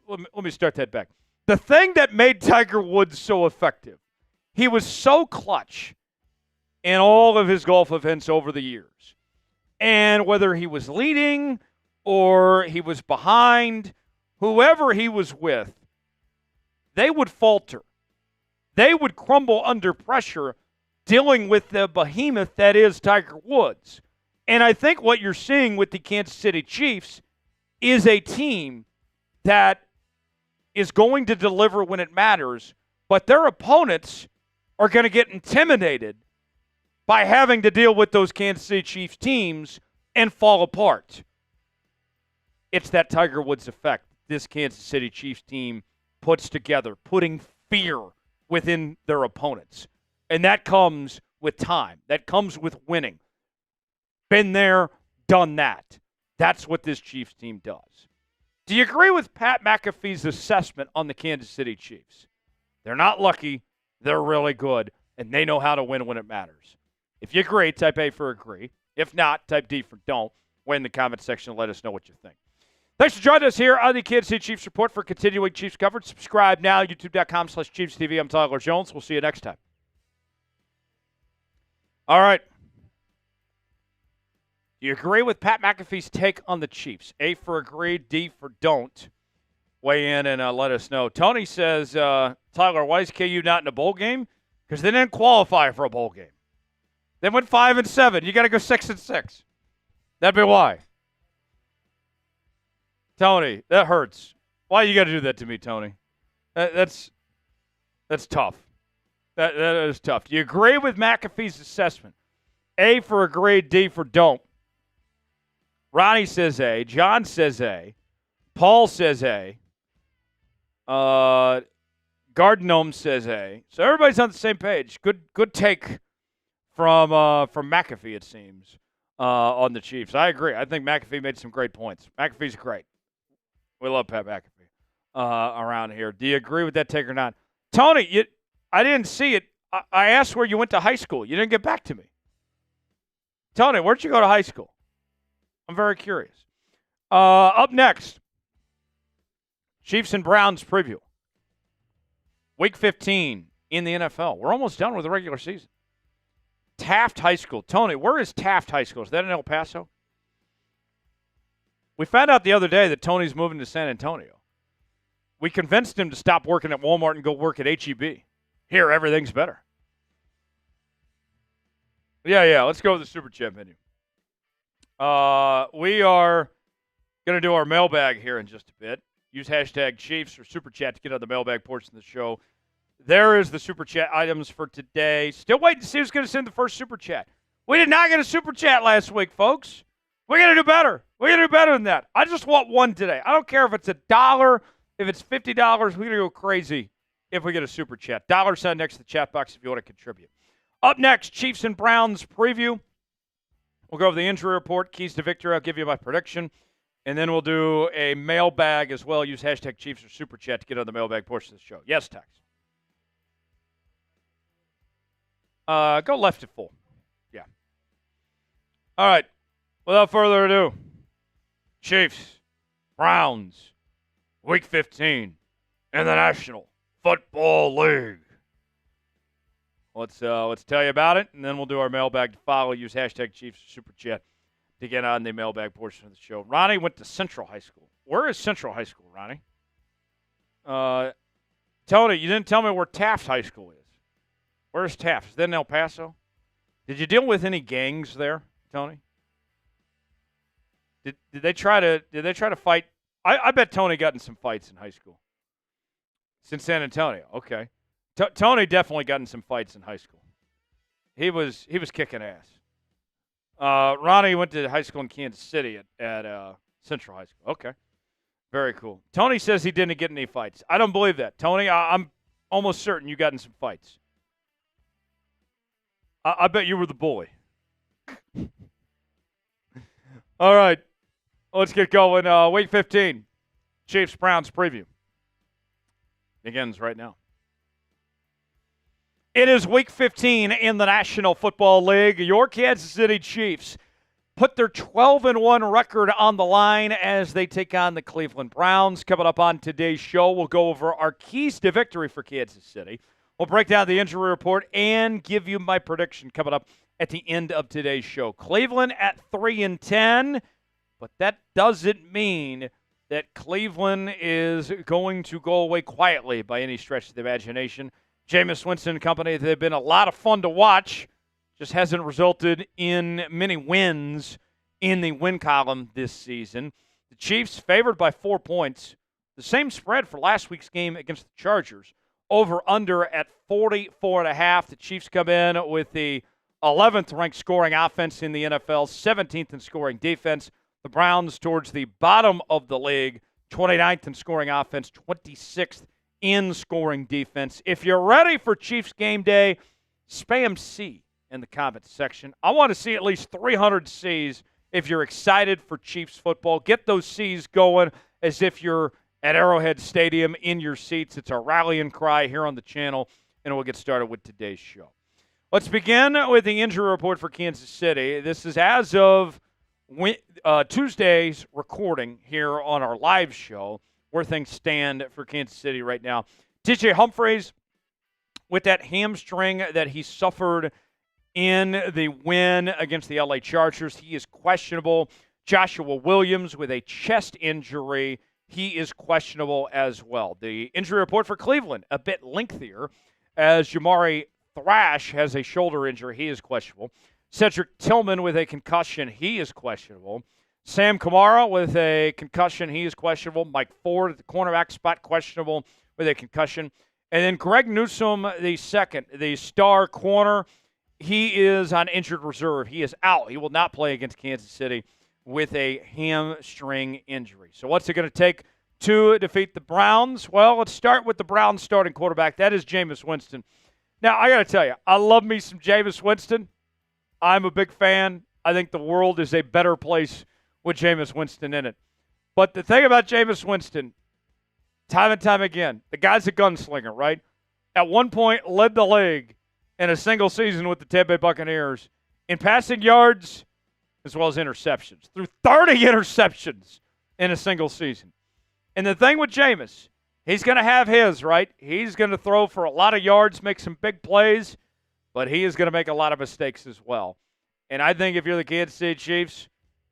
Let me start that back. The thing that made Tiger Woods so effective, he was so clutch in all of his golf events over the years. And whether he was leading or he was behind, whoever he was with, they would falter. They would crumble under pressure dealing with the behemoth that is Tiger Woods. And I think what you're seeing with the Kansas City Chiefs is a team that is going to deliver when it matters, but their opponents are going to get intimidated by having to deal with those Kansas City Chiefs teams and fall apart. It's that Tiger Woods effect this Kansas City Chiefs team puts together, putting fear within their opponents. And that comes with time. That comes with winning. Been there, done that. That's what this Chiefs team does. Do you agree with Pat McAfee's assessment on the Kansas City Chiefs? They're not lucky. They're really good, and they know how to win when it matters. If you agree, type A for agree. If not, type D for don't. Weigh in the comment section and let us know what you think. Thanks for joining us here on the Kansas City Chiefs Report. For continuing Chiefs coverage, subscribe now, youtube.com/ChiefsTV. I'm Tyler Jones. We'll see you next time. All right. Do you agree with Pat McAfee's take on the Chiefs? A for agree, D for don't. Weigh in and let us know. Tony says, Tyler, why is KU not in a bowl game? Because they didn't qualify for a bowl game. They went 5-7. You got to go 6-6. That'd be why. Tony, that hurts. Why you got to do that to me, Tony? That's tough. That is tough. Do you agree with McAfee's assessment? A for agree, D for don't. Ronnie says A. John says A. Paul says A. Gardenome says A. So everybody's on the same page. Good take from McAfee, it seems, on the Chiefs. I agree. I think McAfee made some great points. McAfee's great. We love Pat McAfee around here. Do you agree with that take or not? Tony, I didn't see it. I asked where you went to high school. You didn't get back to me. Tony, where'd you go to high school? I'm very curious. Up next, Chiefs and Browns preview. Week 15 in the NFL. We're almost done with the regular season. Taft High School. Tony, where is Taft High School? Is that in El Paso? We found out the other day that Tony's moving to San Antonio. We convinced him to stop working at Walmart and go work at HEB. Here, everything's better. Yeah, let's go with the Super Chat menu. We are going to do our mailbag here in just a bit. Use hashtag Chiefs or Super Chat to get on the mailbag portion of the show. There is the Super Chat items for today. Still waiting to see who's going to send the first Super Chat. We did not get a Super Chat last week, folks. We're going to do better. We're going to do better than that. I just want one today. I don't care if it's $1, if it's $50. We're going to go crazy if we get a Super Chat. $sign next to the chat box if you want to contribute. Up next, Chiefs and Browns preview. We'll go over the injury report, keys to victory. I'll give you my prediction. And then we'll do a mailbag as well. Use hashtag Chiefs or Super Chat to get on the mailbag portion of the show. Yes, Tex. Go left at full. Yeah. All right. Without further ado, Chiefs, Browns, Week 15 in the National Football League. Let's tell you about it, and then we'll do our mailbag to follow. Use hashtag Chiefs or Super Chat to get on the mailbag portion of the show. Ronnie went to Central High School. Where is Central High School, Ronnie? Tony, you didn't tell me where Taft High School is. Where's Taft? Is that in El Paso? Did you deal with any gangs there, Tony? Did they try to fight? I bet Tony got in some fights in high school. It's in San Antonio. Okay. Tony definitely got in some fights in high school. He was kicking ass. Ronnie went to high school in Kansas City at Central High School. Okay. Very cool. Tony says he didn't get in any fights. I don't believe that. Tony, I'm almost certain you got in some fights. I bet you were the bully. All right. Let's get going. Week 15, Chiefs-Browns preview. Begins right now. It is Week 15 in the National Football League. Your Kansas City Chiefs put their 12-1 record on the line as they take on the Cleveland Browns. Coming up on today's show, we'll go over our keys to victory for Kansas City. We'll break down the injury report and give you my prediction coming up at the end of today's show. Cleveland at 3-10, but that doesn't mean that Cleveland is going to go away quietly by any stretch of the imagination. Jameis Winston and company, they've been a lot of fun to watch. Just hasn't resulted in many wins in the win column this season. The Chiefs favored by 4 points. The same spread for last week's game against the Chargers. Over-under at 44.5. The Chiefs come in with the 11th ranked scoring offense in the NFL, 17th in scoring defense. The Browns towards the bottom of the league, 29th in scoring offense, 26th in scoring defense. If you're ready for Chiefs game day, spam C in the comments section. I want to see at least 300 C's if you're excited for Chiefs football. Get those C's going as if you're at Arrowhead Stadium in your seats. It's our rallying cry here on the channel, and we'll get started with today's show. Let's begin with the injury report for Kansas City. This is as of Tuesday's recording here on our live show, where things stand for Kansas City right now. DJ Humphries, with that hamstring that he suffered in the win against the LA Chargers, he is questionable. Joshua Williams with a chest injury, he is questionable as well. The injury report for Cleveland, a bit lengthier, as Jamari Thrash has a shoulder injury, he is questionable. Cedric Tillman with a concussion, he is questionable. Sam Kamara with a concussion, he is questionable. Mike Ford at the cornerback spot, questionable with a concussion. And then Greg Newsome, the second, the star corner, he is on injured reserve. He is out. He will not play against Kansas City with a hamstring injury. So what's it going to take to defeat the Browns? Well, let's start with the Browns starting quarterback. That is Jameis Winston. Now, I got to tell you, I love me some Jameis Winston. I'm a big fan. I think the world is a better place with Jameis Winston in it. But the thing about Jameis Winston, time and time again, the guy's a gunslinger, right? At one point, led the league in a single season with the Tampa Bay Buccaneers in passing yards as well as interceptions. Threw 30 interceptions in a single season. And the thing with Jameis, he's going to have his, right? He's going to throw for a lot of yards, make some big plays, but he is going to make a lot of mistakes as well. And I think if you're the Kansas City Chiefs,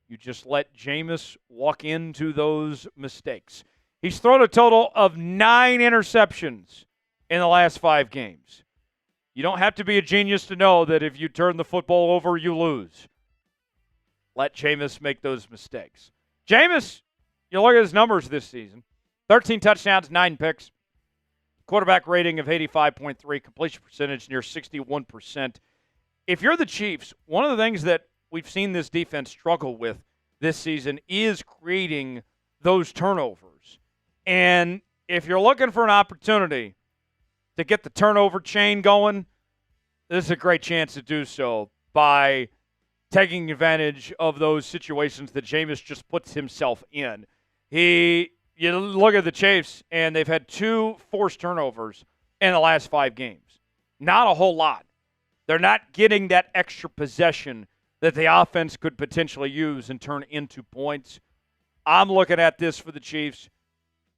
you just let Jameis walk into those mistakes. He's thrown a total of 9 interceptions in the last 5 games. You don't have to be a genius to know that if you turn the football over, you lose. Let Jameis make those mistakes. Jameis, you look at his numbers this season. 13 touchdowns, 9 picks. Quarterback rating of 85.3. Completion percentage near 61%. If you're the Chiefs, one of the things that we've seen this defense struggle with this season is creating those turnovers. And if you're looking for an opportunity to get the turnover chain going, this is a great chance to do so by taking advantage of those situations that Jameis just puts himself in. You look at the Chiefs, and they've had 2 forced turnovers in the last 5 games. Not a whole lot. They're not getting that extra possession that the offense could potentially use and turn into points. I'm looking at this for the Chiefs.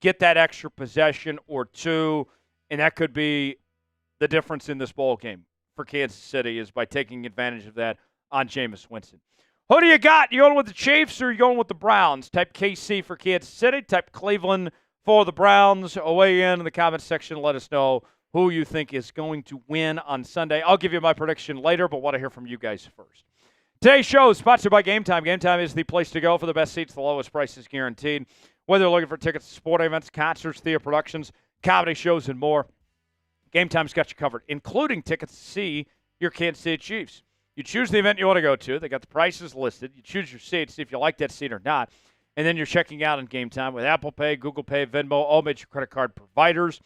Get that extra possession or 2, and that could be the difference in this ball game for Kansas City is by taking advantage of that on Jameis Winston. Who do you got? You going with the Chiefs or you going with the Browns? Type KC for Kansas City. Type Cleveland for the Browns. Weigh in the comments section. Let us know who you think is going to win on Sunday. I'll give you my prediction later, but want to hear from you guys first. Today's show is sponsored by Game Time. Game Time is the place to go for the best seats, the lowest prices guaranteed. Whether you're looking for tickets to sporting events, concerts, theater productions, comedy shows, and more, Game Time's got you covered, including tickets to see your Kansas City Chiefs. You choose the event you want to go to. They got the prices listed. You choose your seat, see if you like that seat or not. And then you're checking out on Game Time with Apple Pay, Google Pay, Venmo, all major credit card providers.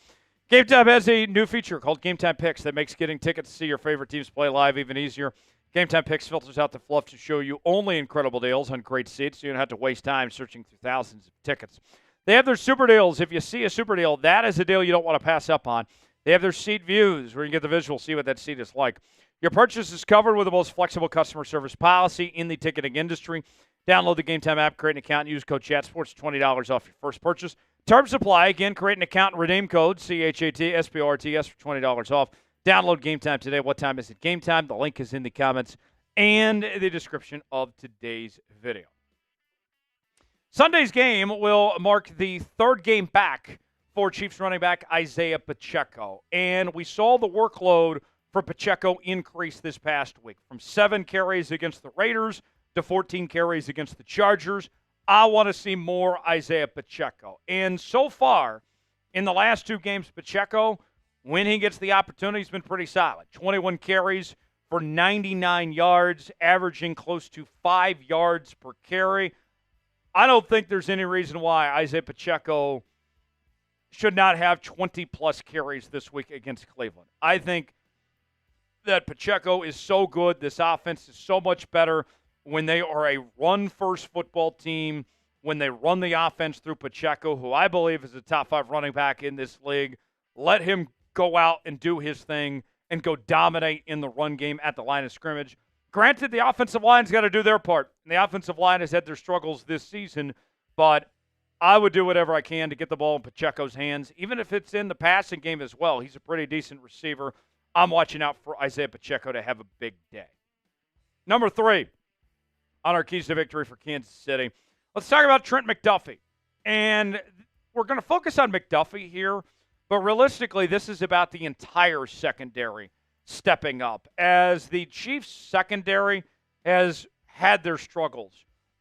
Game Time has a new feature called Game Time Picks that makes getting tickets to see your favorite teams play live even easier. Game Time Picks filters out the fluff to show you only incredible deals on great seats, so you don't have to waste time searching through thousands of tickets. They have their super deals. If you see a super deal, that is a deal you don't want to pass up on. They have their seat views where you get the visual, see what that seat is like. Your purchase is covered with the most flexible customer service policy in the ticketing industry. Download the Game Time app, create an account, and use code ChatSports, $20 off your first purchase. Terms apply. Again, create an account and redeem code CHATSPORTS for $20 off. Download Game Time today. What time is it? Game Time. The link is in the comments and the description of today's video. Sunday's game will mark the third game back for Chiefs running back Isaiah Pacheco. And we saw the workload for Pacheco increase this past week from 7 carries against the Raiders to 14 carries against the Chargers. I want to see more Isaiah Pacheco. And so far, in the last 2 games, Pacheco, when he gets the opportunity, he's been pretty solid. 21 carries for 99 yards, averaging close to 5 yards per carry. I don't think there's any reason why Isaiah Pacheco should not have 20-plus carries this week against Cleveland. I think that Pacheco is so good. This offense is so much better when they are a run-first football team, when they run the offense through Pacheco, who I believe is a top 5 running back in this league. Let him go out and do his thing and go dominate in the run game at the line of scrimmage. Granted, the offensive line's got to do their part. And the offensive line has had their struggles this season, but I would do whatever I can to get the ball in Pacheco's hands, even if it's in the passing game as well. He's a pretty decent receiver. I'm watching out for Isaiah Pacheco to have a big day. Number 3 on our keys to victory for Kansas City. Let's talk about Trent McDuffie. And we're going to focus on McDuffie here, but realistically, this is about the entire secondary stepping up, as the Chiefs' secondary has had their struggles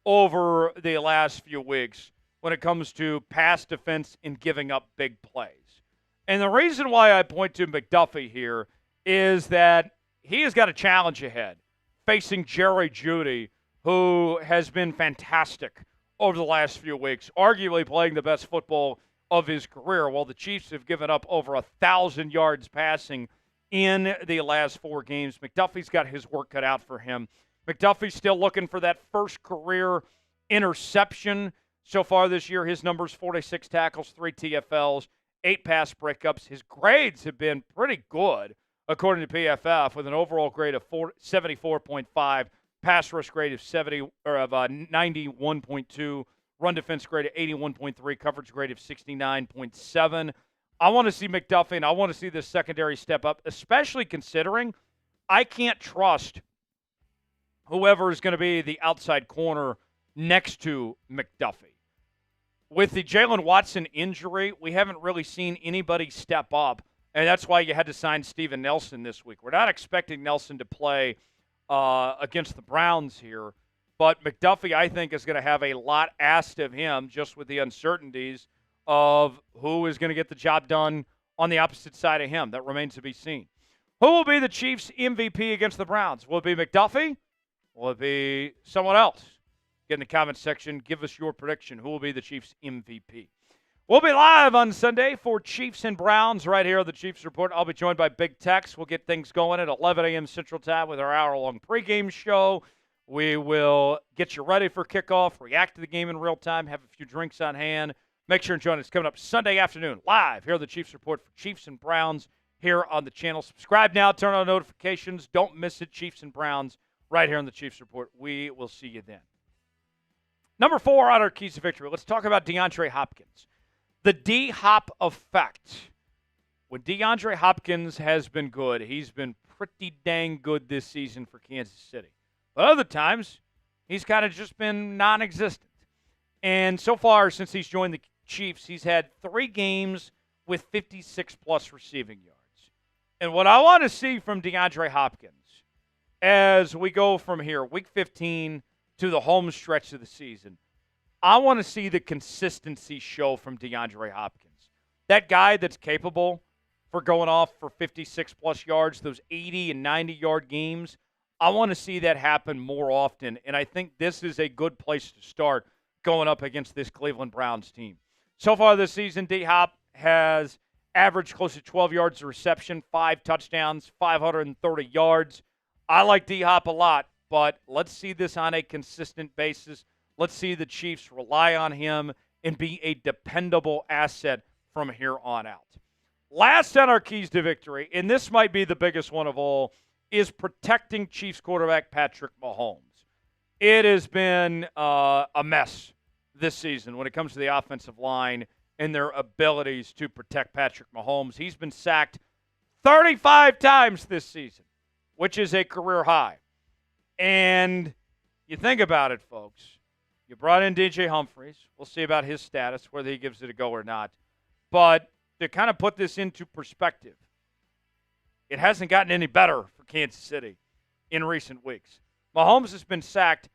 over the last few weeks when it comes to pass defense and giving up big plays. And the reason why I point to McDuffie here is that he has got a challenge ahead facing Jerry Jeudy, who has been fantastic over the last few weeks, arguably playing the best football of his career, while the Chiefs have given up over 1,000 yards passing in the last 4 games. McDuffie's got his work cut out for him. McDuffie's still looking for that first career interception. So far this year, his numbers: 46 tackles, 3 TFLs, 8 pass breakups. His grades have been pretty good, according to PFF, with an overall grade of 74.5, pass rush grade of 91.2, run defense grade of 81.3, coverage grade of 69.7. I want to see McDuffie, and I want to see this secondary step up, especially considering I can't trust whoever is going to be the outside corner next to McDuffie. With the Jalen Watson injury, we haven't really seen anybody step up, and that's why you had to sign Steven Nelson this week. We're not expecting Nelson to play against the Browns here, but McDuffie, I think, is going to have a lot asked of him just with the uncertainties of who is going to get the job done on the opposite side of him. That remains to be seen. Who will be the Chiefs' MVP against the Browns? Will it be McDuffie? Will it be someone else? Get in the comments section. Give us your prediction. Who will be the Chiefs' MVP? We'll be live on Sunday for Chiefs and Browns right here on the Chiefs Report. I'll be joined by Big Tex. We'll get things going at 11 a.m. Central Time with our hour-long pregame show. We will get you ready for kickoff, react to the game in real time, have a few drinks on hand. Make sure and join us coming up Sunday afternoon, live here on the Chiefs Report for Chiefs and Browns here on the channel. Subscribe now, turn on notifications. Don't miss it, Chiefs and Browns, right here on the Chiefs Report. We will see you then. Number 4 on our keys to victory. Let's talk about DeAndre Hopkins. The D-Hop effect. When DeAndre Hopkins has been good, he's been pretty dang good this season for Kansas City. But other times, he's kind of just been non-existent. And so far, since he's joined the Chiefs, he's had 3 games with 56-plus receiving yards. And what I want to see from DeAndre Hopkins as we go from here, Week 15 to the home stretch of the season, I want to see the consistency show from DeAndre Hopkins. That guy that's capable for going off for 56-plus yards, those 80 and 90-yard games, I want to see that happen more often. And I think this is a good place to start going up against this Cleveland Browns team. So far this season, D-Hop has averaged close to 12 yards of reception, 5 touchdowns, 530 yards. I like D-Hop a lot, but let's see this on a consistent basis. Let's see the Chiefs rely on him and be a dependable asset from here on out. Last on our keys to victory, and this might be the biggest one of all, is protecting Chiefs quarterback Patrick Mahomes. It has been a mess this season when it comes to the offensive line and their abilities to protect Patrick Mahomes. He's been sacked 35 times this season, which is a career high. And you think about it, folks. You brought in DJ Humphries. We'll see about his status, whether he gives it a go or not. But to kind of put this into perspective, it hasn't gotten any better for Kansas City in recent weeks. Mahomes has been sacked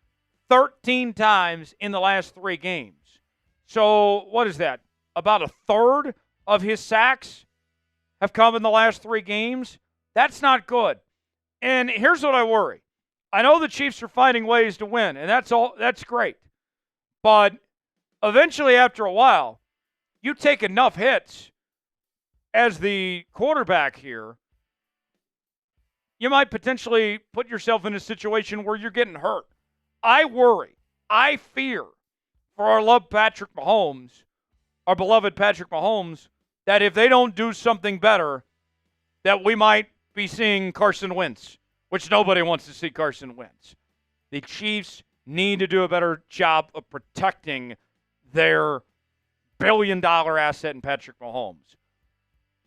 13 times in the last 3 games. So what is that? About a third of his sacks have come in the last 3 games? That's not good. And here's what I worry. I know the Chiefs are finding ways to win, and that's great. But eventually, after a while, you take enough hits as the quarterback here, you might potentially put yourself in a situation where you're getting hurt. I worry, I fear for our beloved Patrick Mahomes, that if they don't do something better, that we might be seeing Carson Wentz, which nobody wants to see Carson Wentz. The Chiefs need to do a better job of protecting their billion-dollar asset in Patrick Mahomes.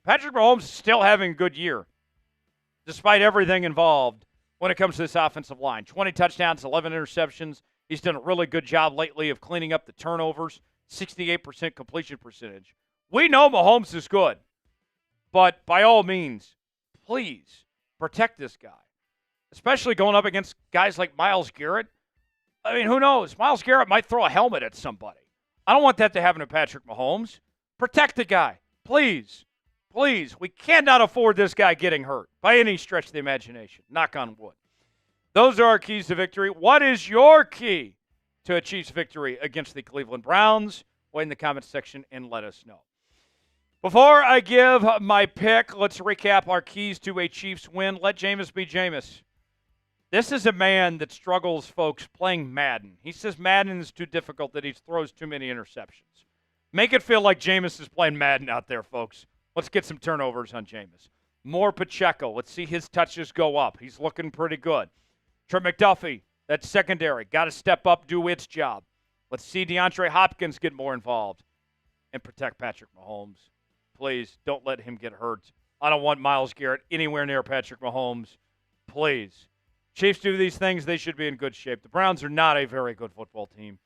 Patrick Mahomes is still having a good year, despite everything involved when it comes to this offensive line. 20 touchdowns, 11 interceptions. He's done a really good job lately of cleaning up the turnovers, 68% completion percentage. We know Mahomes is good, but by all means, please protect this guy, especially going up against guys like Myles Garrett. I mean, who knows? Myles Garrett might throw a helmet at somebody. I don't want that to happen to Patrick Mahomes. Protect the guy, please. Please, we cannot afford this guy getting hurt by any stretch of the imagination. Knock on wood. Those are our keys to victory. What is your key to a Chiefs victory against the Cleveland Browns? Wait in the comments section and let us know. Before I give my pick, let's recap our keys to a Chiefs win. Let Jameis be Jameis. This is a man that struggles, folks, playing Madden. He says Madden is too difficult, that he throws too many interceptions. Make it feel like Jameis is playing Madden out there, folks. Let's get some turnovers on Jameis. More Pacheco. Let's see his touches go up. He's looking pretty good. Trent McDuffie, that secondary, got to step up, do its job. Let's see DeAndre Hopkins get more involved and protect Patrick Mahomes. Please don't let him get hurt. I don't want Myles Garrett anywhere near Patrick Mahomes. Please. Chiefs do these things, they should be in good shape. The Browns are not a very good football team.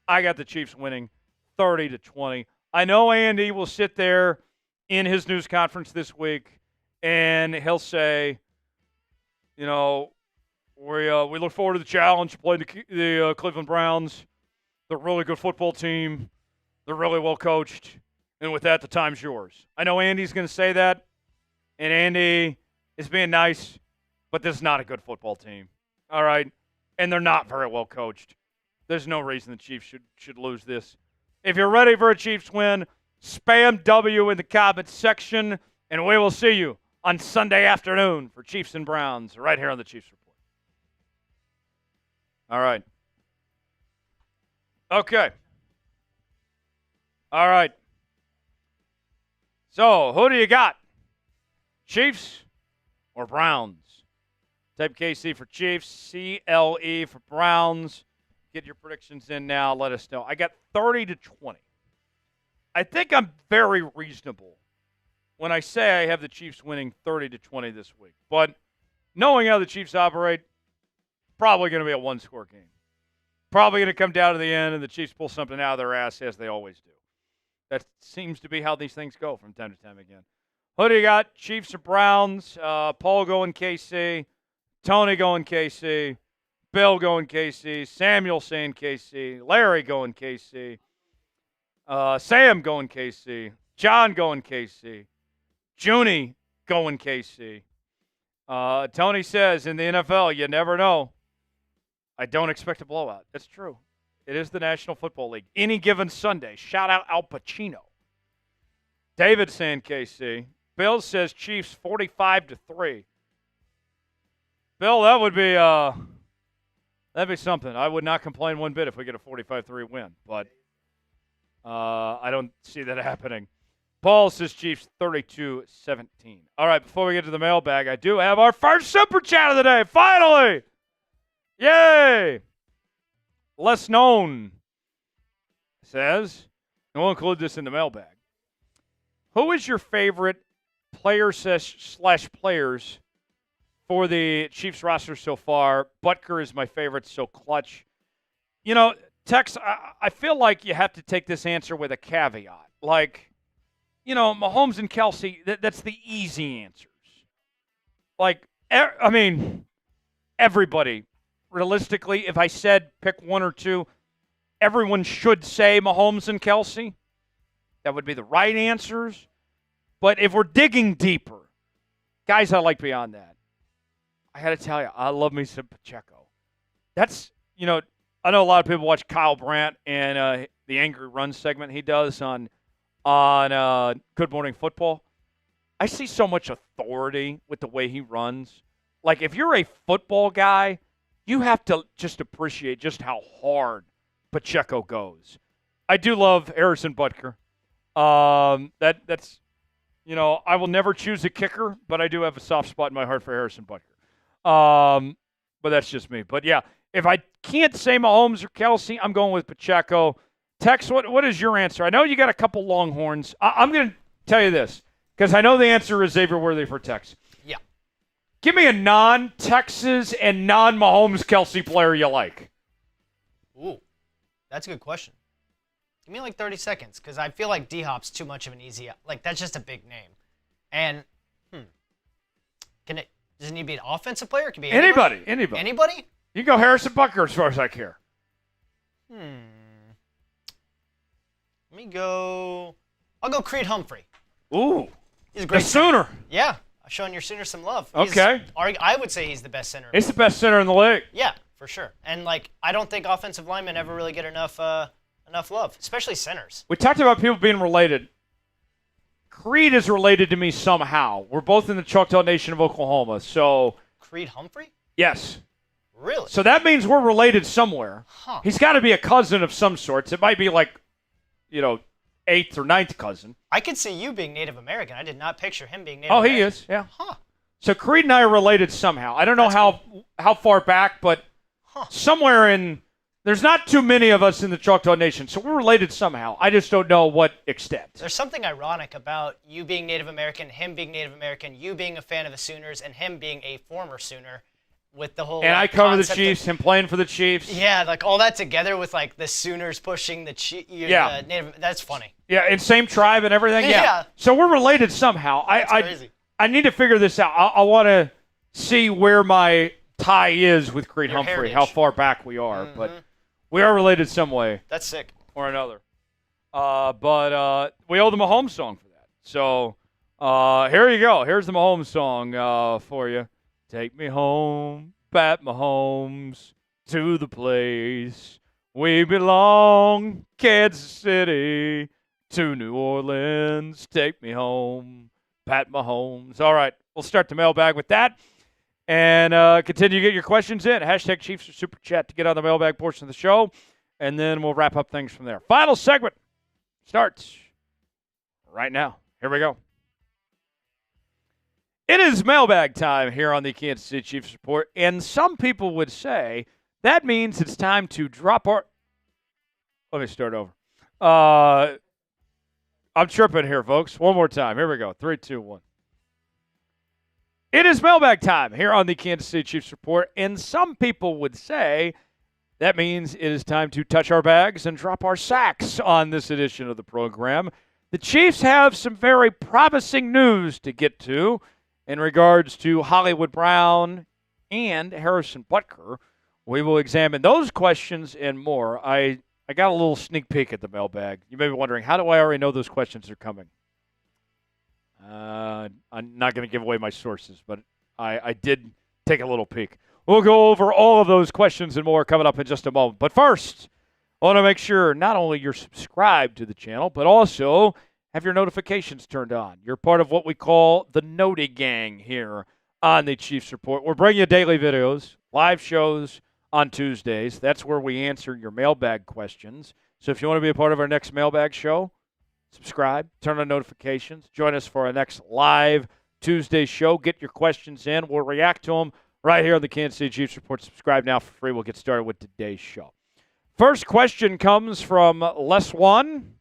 I got the Chiefs winning 30-20. I know Andy will sit there in his news conference this week, and he'll say, you know, we look forward to the challenge to play the Cleveland Browns. They're a really good football team. They're really well coached. And with that, the time's yours. I know Andy's going to say that, and Andy is being nice, but this is not a good football team. All right? And they're not very well coached. There's no reason the Chiefs should lose this. If you're ready for a Chiefs win, spam W in the comments section, and we will see you on Sunday afternoon for Chiefs and Browns right here on the Chiefs Report. All right. Okay. All right. So, who do you got? Chiefs or Browns? Type KC for Chiefs, CLE for Browns. Get your predictions in now. Let us know. I got 30-20. I think I'm very reasonable when I say I have the Chiefs winning 30-20 this week. But knowing how the Chiefs operate, probably going to be a one-score game. Probably going to come down to the end and the Chiefs pull something out of their ass, as they always do. That seems to be how these things go from time to time again. Who do you got? Chiefs or Browns? Paul going KC. Tony going KC. Bill going KC. Samuel saying KC. Larry going KC. Sam going KC. John going KC. Junie going KC. Tony says, in the NFL, you never know. I don't expect a blowout. That's true. It is the National Football League. Any given Sunday. Shout out Al Pacino. David saying KC. Bill says Chiefs 45-3. Bill, that would be that'd be something. I would not complain one bit if we get a 45-3 win, but I don't see that happening. Paul says Chiefs 32-17. All right, before we get to the mailbag, I do have our first super chat of the day. Finally! Yay! Less known says, and we'll include this in the mailbag. Who is your favorite player slash players for the Chiefs roster so far? Butker is my favorite, so clutch. You know, Tex, I feel like you have to take this answer with a caveat. Like, you know, Mahomes and Kelsey, that's the easy answers. Like, I mean, everybody, realistically, if I said pick one or two, everyone should say Mahomes and Kelsey. That would be the right answers. But if we're digging deeper, guys I like beyond that, I got to tell you, I love me some Pacheco. That's, you know, I know a lot of people watch Kyle Brandt and the Angry Run segment he does on Good Morning Football. I see so much authority with the way he runs. Like, if you're a football guy, you have to just appreciate just how hard Pacheco goes. I do love Harrison Butker. That's, you know, I will never choose a kicker, but I do have a soft spot in my heart for Harrison Butker. But that's just me. But, yeah, if I can't say Mahomes or Kelsey, I'm going with Pacheco. Tex, what is your answer? I know you got a couple Longhorns. I'm going to tell you this, because I know the answer is Xavier Worthy for Tex. Yeah. Give me a non-Texas and non-Mahomes Kelsey player you like. Ooh, that's a good question. Give me like 30 seconds, because I feel like D-Hop's too much of an easy, like, that's just a big name. And, does it need to be an offensive player? It can be anybody. Anybody? You can go Harrison Butker as far as I care. Let me go, I'll go Creed Humphrey. Ooh. He's a great Sooner. Yeah, showing your Sooners some love. Okay. I would say he's the best center. He's the best center in the league. Yeah, for sure. And, like, I don't think offensive linemen ever really get enough love, especially centers. We talked about people being related. Creed is related to me somehow. We're both in the Choctaw Nation of Oklahoma, so. Creed Humphrey? Yes. Really? So that means we're related somewhere. Huh. He's got to be a cousin of some sorts. It might be like, you know, 8th or 9th cousin. I could see you being Native American. I did not picture him being Native Oh, American. he is, yeah. Huh. So Creed and I are related somehow. I don't know how far back, but somewhere in. There's not too many of us in the Choctaw Nation, so we're related somehow. I just don't know what extent. There's something ironic about you being Native American, him being Native American, you being a fan of the Sooners, and him being a former Sooner with the whole. And I cover the Chiefs, him playing for the Chiefs. Yeah, like all that together with like the Sooners pushing the Chiefs. Yeah. Native. That's funny. Yeah, and same tribe and everything. Yeah. So we're related somehow. That's crazy. I need to figure this out. I want to see where my tie is with Creed Humphrey, heritage. how far back we are, but. We are related some way. That's sick. Or another. But we owe the Mahomes song for that. So here you go. Here's the Mahomes song for you. Take me home, Pat Mahomes, to the place we belong, Kansas City, to New Orleans. Take me home, Pat Mahomes. All right, we'll start the mailbag with that. And continue to get your questions in. Hashtag Chiefs or Super Chat to get on the mailbag portion of the show. And then we'll wrap up things from there. Final segment starts right now. Here we go. It is mailbag time here on the Kansas City Chiefs Report. And some people would say that means it's time to drop our. Let me start over. I'm tripping here, folks. One more time. Here we go. 3, 2, 1. It is mailbag time here on the Kansas City Chiefs Report, and some people would say that means it is time to touch our bags and drop our sacks on this edition of the program. The Chiefs have some very promising news to get to in regards to Hollywood Brown and Harrison Butker. We will examine those questions and more. I got a little sneak peek at the mailbag. You may be wondering, how do I already know those questions are coming? I'm not going to give away my sources, but I did take a little peek. We'll go over all of those questions and more coming up in just a moment. But first, I want to make sure not only you're subscribed to the channel, but also have your notifications turned on. You're part of what we call the Noti Gang here on the Chiefs Report. We're bringing you daily videos, live shows on Tuesdays. That's where we answer your mailbag questions. So if you want to be a part of our next mailbag show, subscribe, turn on notifications, join us for our next live Tuesday show. Get your questions in. We'll react to them right here on the Kansas City Chiefs Report. Subscribe now for free. We'll get started with today's show. First question comes from Les One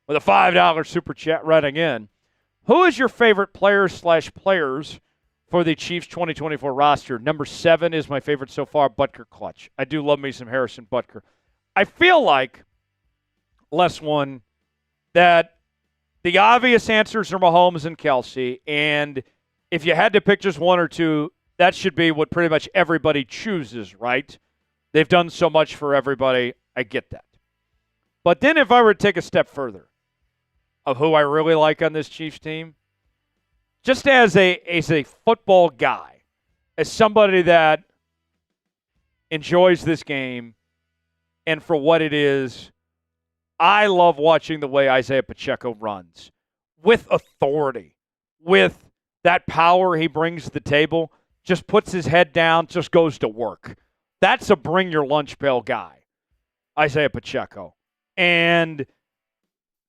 with a $5 super chat writing in. Who is your favorite player/players for the Chiefs 2024 roster? Number 7 is my favorite so far, Butker Clutch. I do love me some Harrison Butker. I feel like, Les One, that the obvious answers are Mahomes and Kelsey, and if you had to pick just one or two, that should be what pretty much everybody chooses, right? They've done so much for everybody. I get that. But then if I were to take a step further of who I really like on this Chiefs team, just as a football guy, as somebody that enjoys this game and for what it is, I love watching the way Isaiah Pacheco runs with authority, with that power he brings to the table, just puts his head down, just goes to work. That's a bring your lunch pail guy, Isaiah Pacheco. And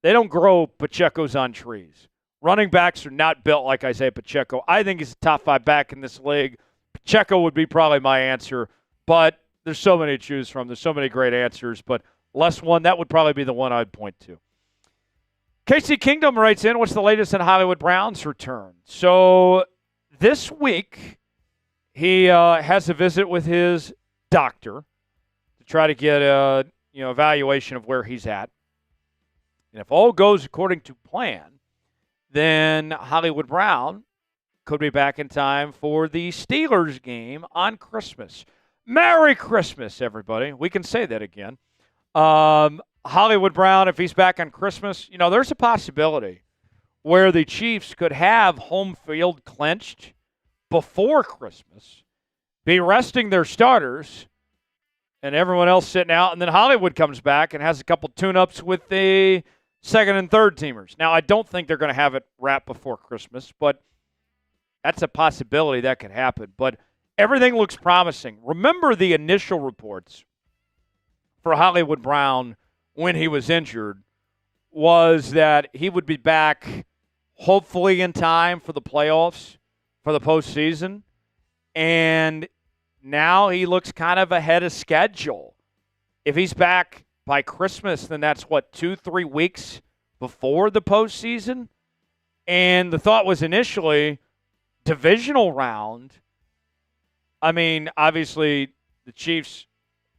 they don't grow Pachecos on trees. Running backs are not built like Isaiah Pacheco. I think he's a top 5 back in this league. Pacheco would be probably my answer, but there's so many to choose from. There's so many great answers, but Les One, that would probably be the one I'd point to. Casey Kingdom writes in, what's the latest on Hollywood Brown's return? So this week, he has a visit with his doctor to try to get a evaluation of where he's at. And if all goes according to plan, then Hollywood Brown could be back in time for the Steelers game on Christmas. Merry Christmas, everybody. We can say that again. Hollywood Brown, if he's back on Christmas, there's a possibility where the Chiefs could have home field clinched before Christmas, be resting their starters, and everyone else sitting out, and then Hollywood comes back and has a couple tune-ups with the second and third teamers. Now, I don't think they're going to have it wrapped before Christmas, but that's a possibility that could happen. But everything looks promising. Remember the initial reports for Hollywood Brown when he was injured was that he would be back hopefully in time for the playoffs, for the postseason. And now he looks kind of ahead of schedule. If he's back by Christmas, then that's, 2-3 weeks before the postseason? And the thought was initially divisional round. I mean, obviously the Chiefs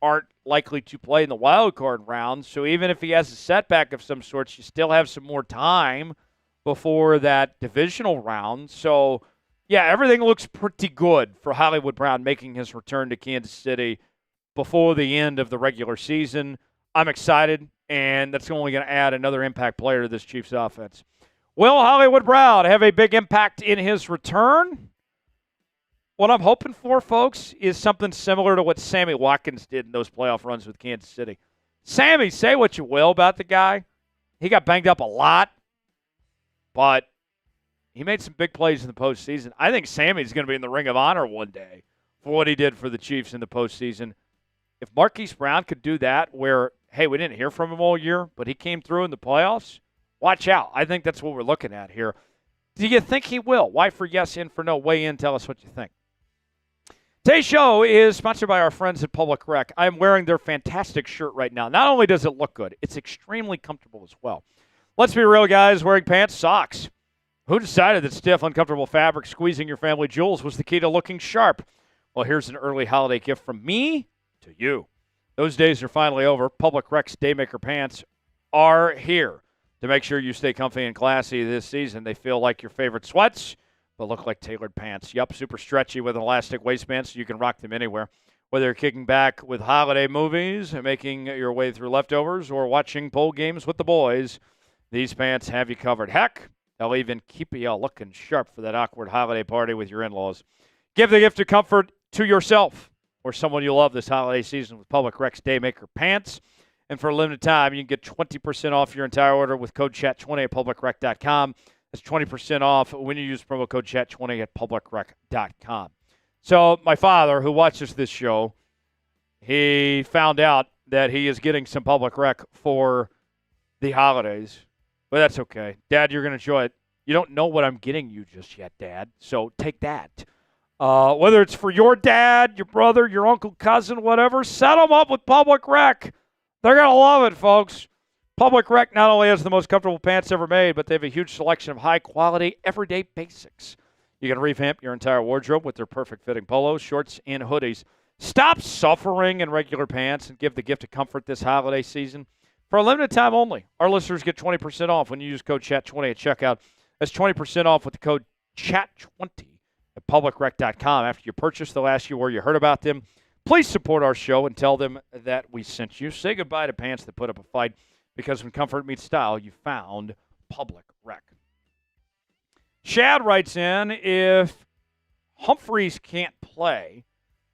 aren't likely to play in the wild card round, so even if he has a setback of some sorts, you still have some more time before that divisional round. So, yeah, everything looks pretty good for Hollywood Brown making his return to Kansas City before the end of the regular season. I'm excited, and that's only going to add another impact player to this Chiefs offense. Will Hollywood Brown have a big impact in his return? What I'm hoping for, folks, is something similar to what Sammy Watkins did in those playoff runs with Kansas City. Sammy, say what you will about the guy. He got banged up a lot, but he made some big plays in the postseason. I think Sammy's going to be in the Ring of Honor one day for what he did for the Chiefs in the postseason. If Marquise Brown could do that where, hey, we didn't hear from him all year, but he came through in the playoffs, watch out. I think that's what we're looking at here. Do you think he will? Why for yes, in for no? Weigh in. Tell us what you think. Today's show is sponsored by our friends at Public Rec. I'm wearing their fantastic shirt right now. Not only does it look good, it's extremely comfortable as well. Let's be real, guys. Wearing pants socks. Who decided that stiff, uncomfortable fabric squeezing your family jewels was the key to looking sharp? Well, here's an early holiday gift from me to you. Those days are finally over. Public Rec's Daymaker pants are here to make sure you stay comfy and classy this season. They feel like your favorite sweats, but look like tailored pants. Yup, super stretchy with an elastic waistband so you can rock them anywhere. Whether you're kicking back with holiday movies, making your way through leftovers, or watching bowl games with the boys, these pants have you covered. Heck, they'll even keep you looking sharp for that awkward holiday party with your in-laws. Give the gift of comfort to yourself or someone you love this holiday season with Public Rec's Daymaker pants. And for a limited time, you can get 20% off your entire order with code CHAT20 at publicrec.com. That's 20% off when you use promo code CHAT20 at publicrec.com. So my father, who watches this show, he found out that he is getting some public rec for the holidays. But that's okay. Dad, you're going to enjoy it. You don't know what I'm getting you just yet, Dad, so take that. Whether it's for your dad, your brother, your uncle, cousin, whatever, set them up with public rec. They're going to love it, folks. Public Rec not only has the most comfortable pants ever made, but they have a huge selection of high-quality, everyday basics. You can revamp your entire wardrobe with their perfect-fitting polos, shorts, and hoodies. Stop suffering in regular pants and give the gift of comfort this holiday season. For a limited time only, our listeners get 20% off when you use code CHAT20 at checkout. That's 20% off with the code CHAT20 at publicrec.com. After you purchase, they'll ask you where you heard about them. Please support our show and tell them that we sent you. Say goodbye to pants that put up a fight, because when comfort meets style, you found Public Rec. Chad writes in, if Humphreys can't play,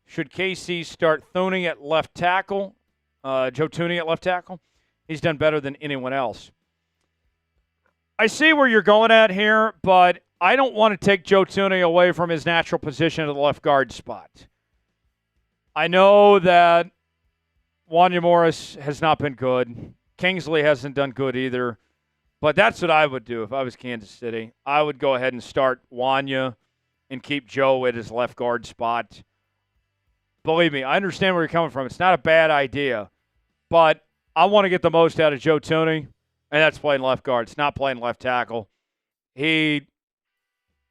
should KC start Thuney at left tackle? Joe Thuney at left tackle? He's done better than anyone else. I see where you're going at here, but I don't want to take Joe Thuney away from his natural position at the left guard spot. I know that Wanya Morris has not been good. Kingsley hasn't done good either. But that's what I would do if I was Kansas City. I would go ahead and start Wanya and keep Joe at his left guard spot. Believe me, I understand where you're coming from. It's not a bad idea. But I want to get the most out of Joe Thuney, and that's playing left guard. It's not playing left tackle. He,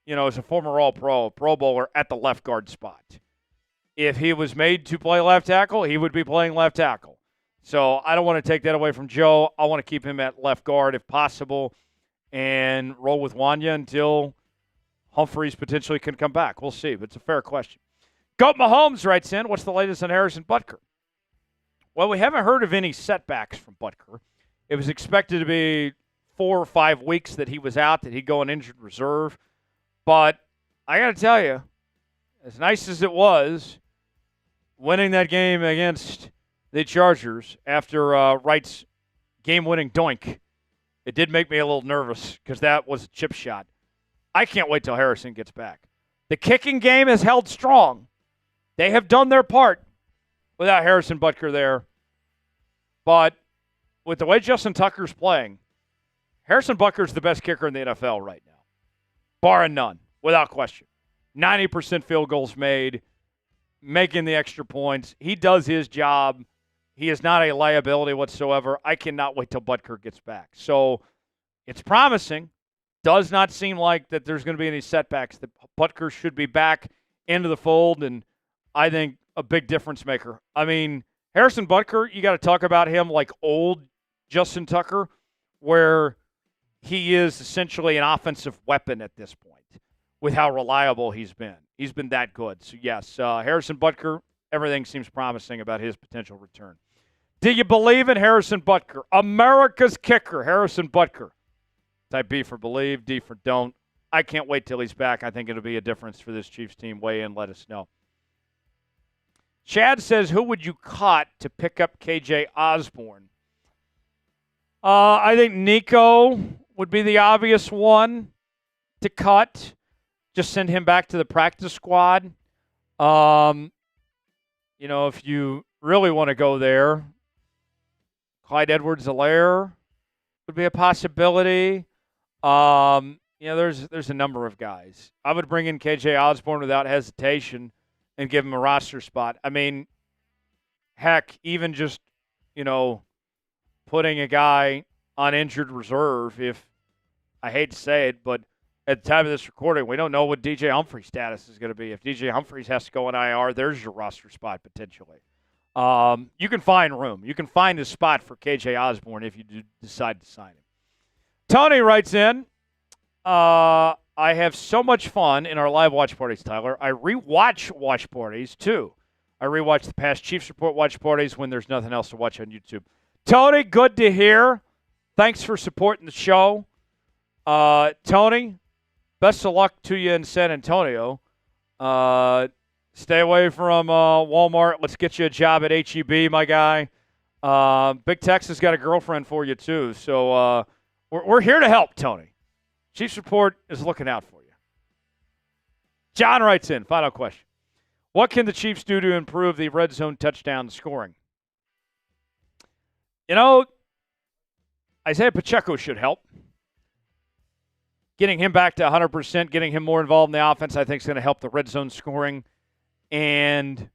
is a former All-Pro, Pro Bowler at the left guard spot. If he was made to play left tackle, he would be playing left tackle. So I don't want to take that away from Joe. I want to keep him at left guard if possible and roll with Wanya until Humphreys potentially can come back. We'll see, but it's a fair question. Goat Mahomes writes in, what's the latest on Harrison Butker? Well, we haven't heard of any setbacks from Butker. It was expected to be 4 or 5 weeks that he was out, that he'd go on injured reserve. But I got to tell you, as nice as it was, winning that game against the Chargers after Wright's game-winning doink, it did make me a little nervous because that was a chip shot. I can't wait till Harrison gets back. The kicking game has held strong. They have done their part without Harrison Butker there. But with the way Justin Tucker's playing, Harrison Butker's the best kicker in the NFL right now, barring none, without question. 90% field goals made, making the extra points. He does his job. He is not a liability whatsoever. I cannot wait till Butker gets back. So it's promising. Does not seem like that there's going to be any setbacks. That Butker should be back into the fold, and I think a big difference maker. I mean, Harrison Butker, you got to talk about him like old Justin Tucker, where he is essentially an offensive weapon at this point with how reliable he's been. He's been that good. So, yes, Harrison Butker, everything seems promising about his potential return. Do you believe in Harrison Butker? America's kicker, Harrison Butker. Type B for believe, D for don't. I can't wait till he's back. I think it'll be a difference for this Chiefs team. Weigh in, let us know. Chad says, who would you cut to pick up KJ Osborn? I think Nico would be the obvious one to cut. Just send him back to the practice squad. If you really want to go there, Clyde Edwards-Helaire would be a possibility. There's a number of guys. I would bring in KJ Osborn without hesitation and give him a roster spot. I mean, heck, even just, putting a guy on injured reserve, if I hate to say it, but at the time of this recording, we don't know what DJ Humphrey's status is going to be. If DJ Humphreys has to go on IR, there's your roster spot potentially. You can find room. You can find a spot for KJ Osborn if you do decide to sign him. Tony writes in, I have so much fun in our live watch parties, Tyler. I rewatch watch parties, too. I rewatch the past Chiefs Report watch parties when there's nothing else to watch on YouTube. Tony, good to hear. Thanks for supporting the show. Tony, best of luck to you in San Antonio. Stay away from Walmart. Let's get you a job at H-E-B, my guy. Big Tex has got a girlfriend for you, too. So we're here to help, Tony. Chiefs Report is looking out for you. John writes in, final question. What can the Chiefs do to improve the red zone touchdown scoring? Isaiah Pacheco should help. Getting him back to 100%, getting him more involved in the offense, I think is going to help the red zone scoring. And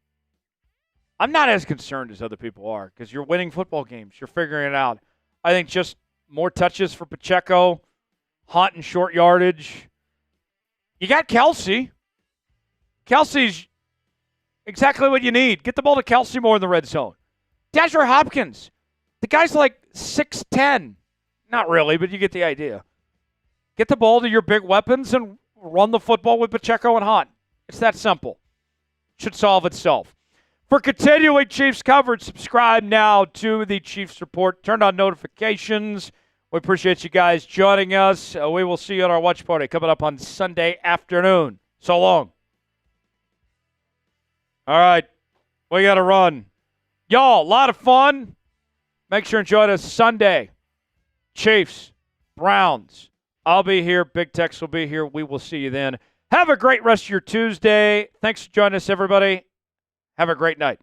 I'm not as concerned as other people are because you're winning football games. You're figuring it out. I think just more touches for Pacheco, Hunt and short yardage. You got Kelsey. Kelsey's exactly what you need. Get the ball to Kelsey more in the red zone. Dasher Hopkins. The guy's like 6'10". Not really, but you get the idea. Get the ball to your big weapons and run the football with Pacheco and Hunt. It's that simple. Should solve itself. For continuing Chiefs coverage, subscribe now to the Chiefs Report. Turn on notifications. We appreciate you guys joining us. We will see you at our watch party coming up on Sunday afternoon. So long. All right. We got to run. Y'all, a lot of fun. Make sure and join us Sunday. Chiefs, Browns. I'll be here. Big Tex will be here. We will see you then. Have a great rest of your Tuesday. Thanks for joining us, everybody. Have a great night.